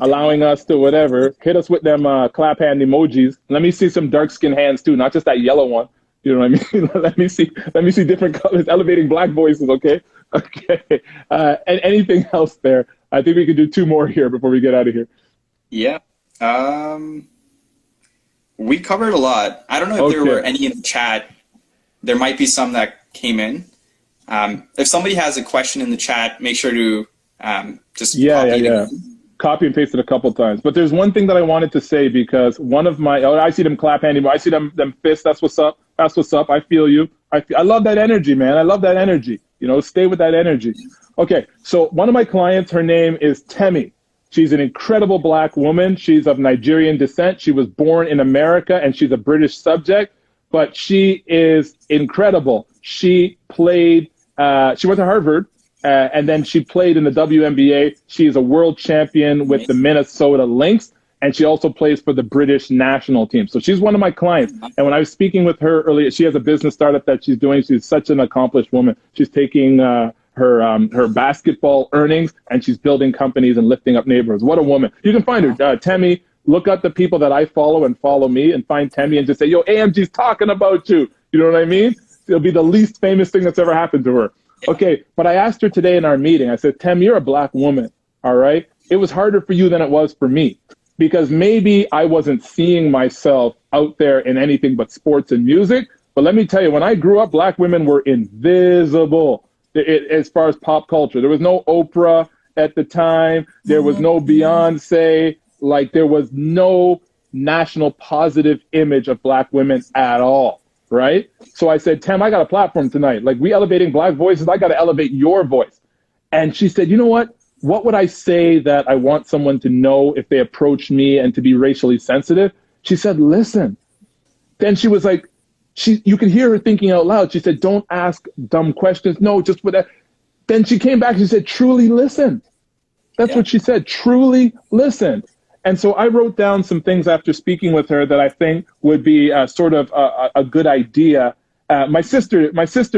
allowing us to whatever. Hit us with them clap hand emojis. Let me see some dark skin hands too, not just that yellow one. You know what I mean? Let me see different colors, elevating Black voices, okay? Okay. And anything else there? I think we could do two more here before we get out of here. Yeah. We covered a lot. I don't know if there were any in the chat. There might be some that came in. If somebody has a question in the chat, make sure to just copy and paste it a couple times. But there's one thing that I wanted to say, because one of my, I see them clap handy, I see them fists. That's what's up. That's what's up. I feel you. I love that energy, man. I love that energy. Stay with that energy. Okay, so one of my clients, her name is Temi. She's an incredible Black woman. She's of Nigerian descent. She was born in America, and she's a British subject, but she is incredible. She played, she went to Harvard, and then she played in the WNBA. She is a world champion with the Minnesota Lynx. and she also plays for the British national team. So she's one of my clients. And when I was speaking with her earlier, she has a business startup that she's doing. She's such an accomplished woman. She's taking her basketball earnings and she's building companies and lifting up neighborhoods. What a woman. You can find her, Temi. Look up the people that I follow and follow me and find Temi and just say, yo, AMG's talking about you. You know what I mean? It'll be the least famous thing that's ever happened to her. Okay, but I asked her today in our meeting, I said, Tem, you're a black woman, all right? It was harder for you than it was for me because maybe I wasn't seeing myself out there in anything but sports and music. But let me tell you, when I grew up, black women were invisible as far as pop culture. There was no Oprah at the time. There was no Beyonce. Like, there was no national positive image of black women at all. Right? So I said, Tem, I got a platform tonight. Like, we elevating black voices. I got to elevate your voice. And she said, you know what? What would I say that I want someone to know if they approach me and to be racially sensitive? She said, listen. Then she was like, you could hear her thinking out loud. She said, don't ask dumb questions. No, just what. Then she came back. She said, truly listen. That's what she said. Truly listen. And so I wrote down some things after speaking with her that I think would be sort of a good idea. My sister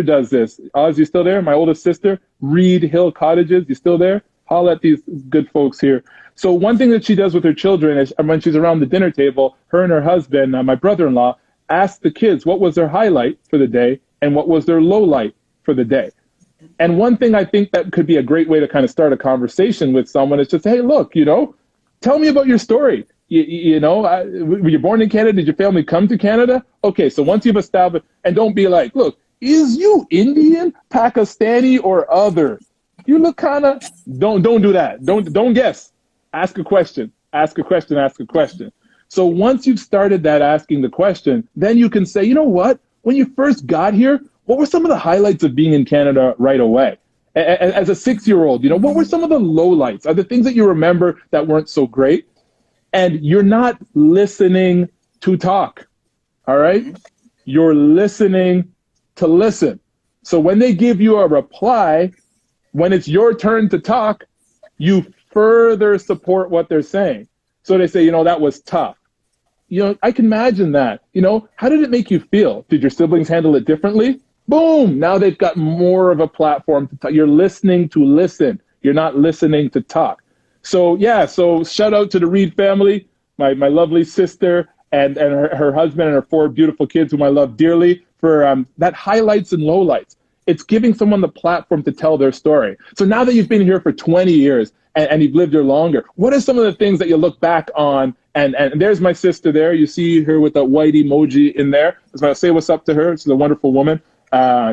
does this. Oz, you still there? My oldest sister, Reed Hill Cottages. You still there? Holla at these good folks here. So one thing that she does with her children is when she's around the dinner table, her and her husband, my brother-in-law, ask the kids what was their highlight for the day and what was their low light for the day. And one thing I think that could be a great way to kind of start a conversation with someone is just, hey, look, tell me about your story. Were you born in Canada? Did your family come to Canada? Okay, so once you've established, and don't be like, look, is you Indian, Pakistani, or other? You look kind of, don't do that. Don't guess. Ask a question. Ask a question. Ask a question. So once you've started that asking the question, then you can say, you know what? When you first got here, what were some of the highlights of being in Canada right away? As a 6-year-old, what were some of the lowlights? Are the things that you remember that weren't so great? And you're not listening to talk, all right? You're listening to listen. So when they give you a reply, when it's your turn to talk, you further support what they're saying. So they say, that was tough. I can imagine that. How did it make you feel? Did your siblings handle it differently? Boom! Now they've got more of a platform to talk. You're listening to listen. You're not listening to talk. So shout out to the Reed family, my lovely sister and her husband and her 4 beautiful kids whom I love dearly for that highlights and lowlights. It's giving someone the platform to tell their story. So now that you've been here for 20 years and you've lived here longer, what are some of the things that you look back on? And there's my sister there. You see her with that white emoji in there. I was going to say what's up to her. She's a wonderful woman.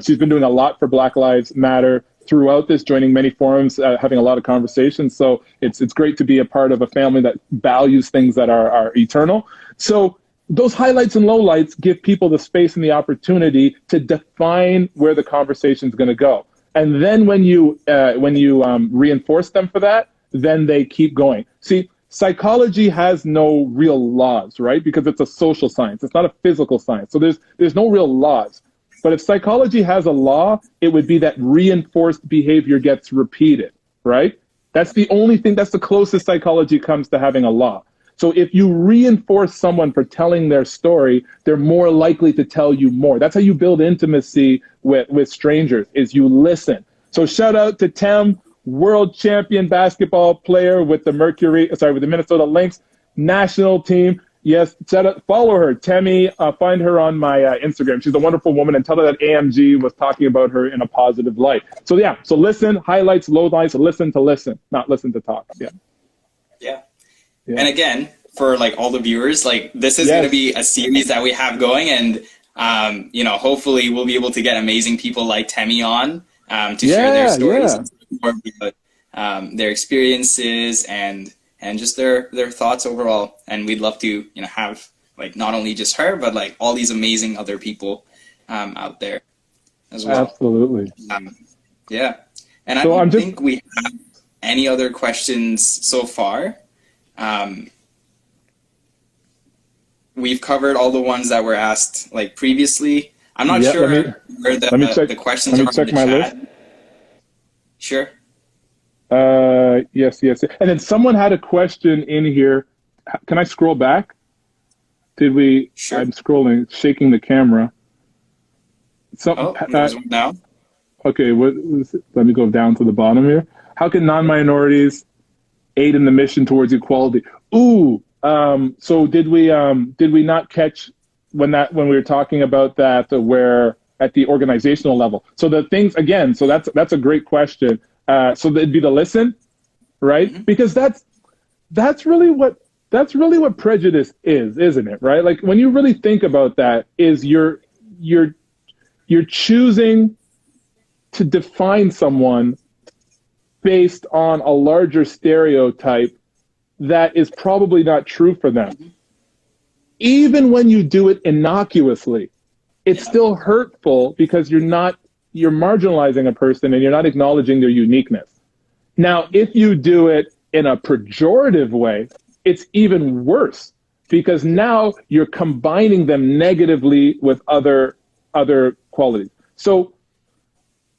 She's been doing a lot for Black Lives Matter throughout this, joining many forums, having a lot of conversations. So it's great to be a part of a family that values things that are eternal. So those highlights and lowlights give people the space and the opportunity to define where the conversation is going to go. And then when you reinforce them for that, then they keep going. See, psychology has no real laws, right? Because it's a social science. It's not a physical science. So there's no real laws. But if psychology has a law, it would be that reinforced behavior gets repeated, right? That's the only thing, that's the closest psychology comes to having a law. So if you reinforce someone for telling their story, they're more likely to tell you more. That's how you build intimacy with strangers, is you listen. So shout out to Tem, world champion basketball player with the Minnesota Lynx national team. Yes, follow her, Temi. Find her on my Instagram. She's a wonderful woman, and tell her that AMG was talking about her in a positive light. So listen, highlights, lowlights, listen to listen, not listen to talk. Yeah. And again, for all the viewers, this is going to be a series that we have going, and hopefully we'll be able to get amazing people like Temi on to share their stories, more about their experiences and just their thoughts overall. And we'd love to have not only just her, but all these amazing other people out there as well. Absolutely. Yeah. And so I don't think we have any other questions so far. We've covered all the ones that were asked previously. I'm not sure where the questions are in the chat. List. Sure. Yes. And then someone had a question in here can I scroll back? Did we? Sure. I'm scrolling, shaking the camera. There's one now. Okay, let me go down to the bottom here. How can non-minorities aid in the mission towards equality? Ooh, so did we not catch when we were talking about that, where at the organizational level? So the things, again, so that's a great question. So it'd be the listen, right? Mm-hmm. Because that's really what prejudice is, isn't it? Right? Like, when you really think about that, is you're choosing to define someone based on a larger stereotype that is probably not true for them. Mm-hmm. Even when you do it innocuously, it's still hurtful, because you're marginalizing a person and you're not acknowledging their uniqueness. Now, if you do it in a pejorative way, it's even worse, because now you're combining them negatively with other qualities. So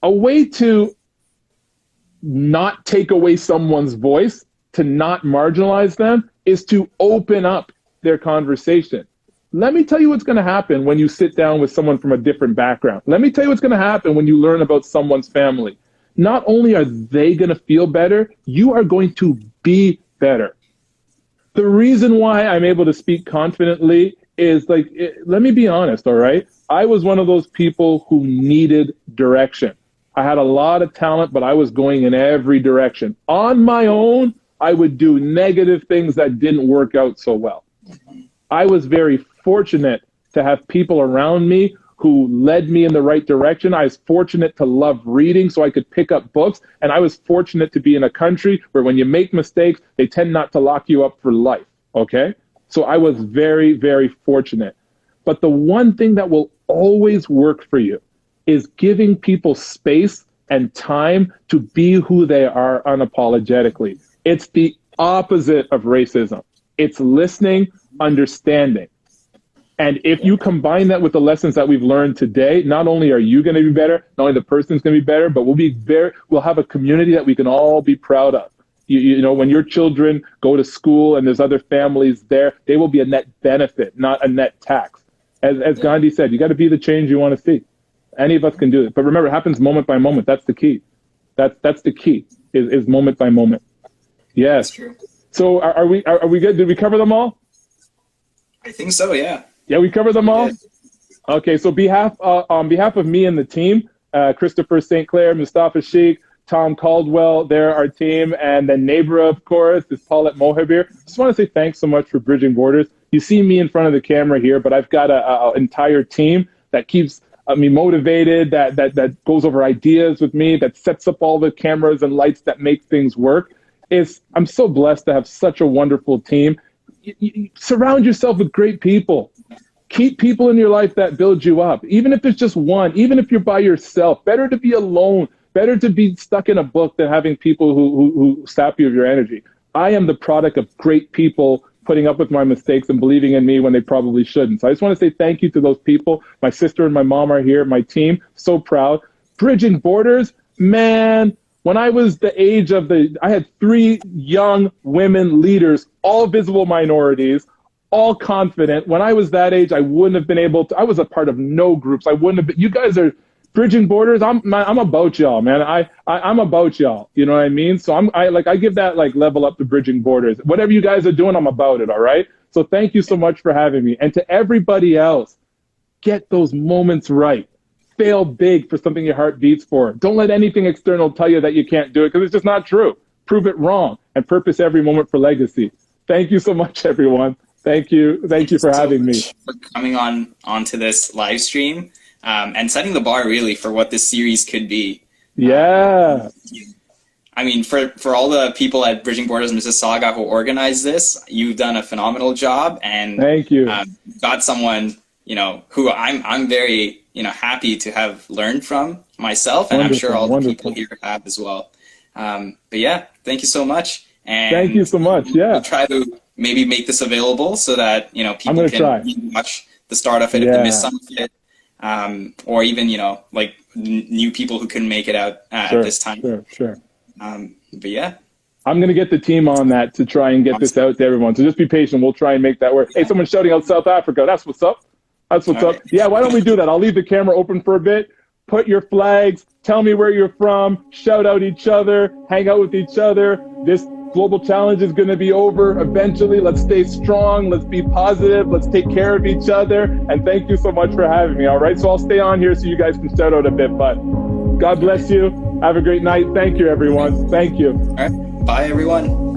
a way to not take away someone's voice, to not marginalize them, is to open up their conversation. Let me tell you what's going to happen when you sit down with someone from a different background. Let me tell you what's going to happen when you learn about someone's family. Not only are they going to feel better, you are going to be better. The reason why I'm able to speak confidently is, let me be honest, all right? I was one of those people who needed direction. I had a lot of talent, but I was going in every direction. On my own, I would do negative things that didn't work out so well. I was very fortunate to have people around me who led me in the right direction. I was fortunate to love reading so I could pick up books. And I was fortunate to be in a country where when you make mistakes, they tend not to lock you up for life, okay? So I was very, very fortunate. But the one thing that will always work for you is giving people space and time to be who they are unapologetically. It's the opposite of racism. It's listening, understanding. And if you combine that with the lessons that we've learned today, not only are you going to be better, not only the person's going to be better, but we'll have a community that we can all be proud of. You know, when your children go to school and there's other families there, they will be a net benefit, not a net tax. As Gandhi said, you got to be the change you want to see. Any of us can do it. But remember, it happens moment by moment. That's the key. That's the key, is moment by moment. Yes. That's true. So are we good? Did we cover them all? I think so, yeah. Yeah, we covered them all? Okay, so on behalf of me and the team, Kristoffer St. Clair, Mustafa Sheikh, Tom Caldwell, they're our team, and then neighbor, of course, is Paulette Mohabir. Just want to say thanks so much for Bridging Borders. You see me in front of the camera here, but I've got an entire team that keeps me motivated, that goes over ideas with me, that sets up all the cameras and lights that make things work. I'm so blessed to have such a wonderful team. You surround yourself with great people. Keep people in your life that build you up. Even if it's just one, even if you're by yourself, better to be alone, better to be stuck in a book than having people who sap you of your energy. I am the product of great people putting up with my mistakes and believing in me when they probably shouldn't. So I just want to say thank you to those people. My sister and my mom are here, my team, so proud. Bridging Borders, man, when I was the age of I had 3 young women leaders, all visible minorities, all confident. When I was that age, I wouldn't have been able to, I was a part of no groups. I wouldn't have been, you guys are Bridging Borders. I'm about y'all, man. I'm about y'all. You know what I mean? So I give that level up to Bridging Borders. Whatever you guys are doing, I'm about it. All right. So thank you so much for having me. And to everybody else, get those moments right. Fail big for something your heart beats for. Don't let anything external tell you that you can't do it, because it's just not true. Prove it wrong and purpose every moment for legacy. Thank you so much, everyone. Thank you. Thank you for having me. For coming onto this live stream and setting the bar really for what this series could be. Yeah. I mean, for all the people at Bridging Borders Mississauga who organized this, you've done a phenomenal job, and thank you. Got someone, who I'm very, happy to have learned from myself, and wonderful, I'm sure all wonderful. the people here have as well. But yeah, thank you so much. And thank you so much. Yeah. We'll try to maybe make this available so that, people can watch the start of it if they miss some of it. Or even, new people who couldn't make it out at this time. Sure. But yeah. I'm going to get the team on that to try and get this out to everyone. So just be patient. We'll try and make that work. Hey, someone's shouting out South Africa. That's what's up. That's what's up. Yeah, why don't we do that? I'll leave the camera open for a bit. Put your flags. Tell me where you're from. Shout out each other. Hang out with each other. This global challenge is going to be over eventually. Let's stay strong. Let's be positive. Let's take care of each other. And thank you so much for having me. All right. So I'll stay on here so you guys can shout out a bit. But God bless you. Have a great night. Thank you, everyone. Thank you. All right. Bye, everyone.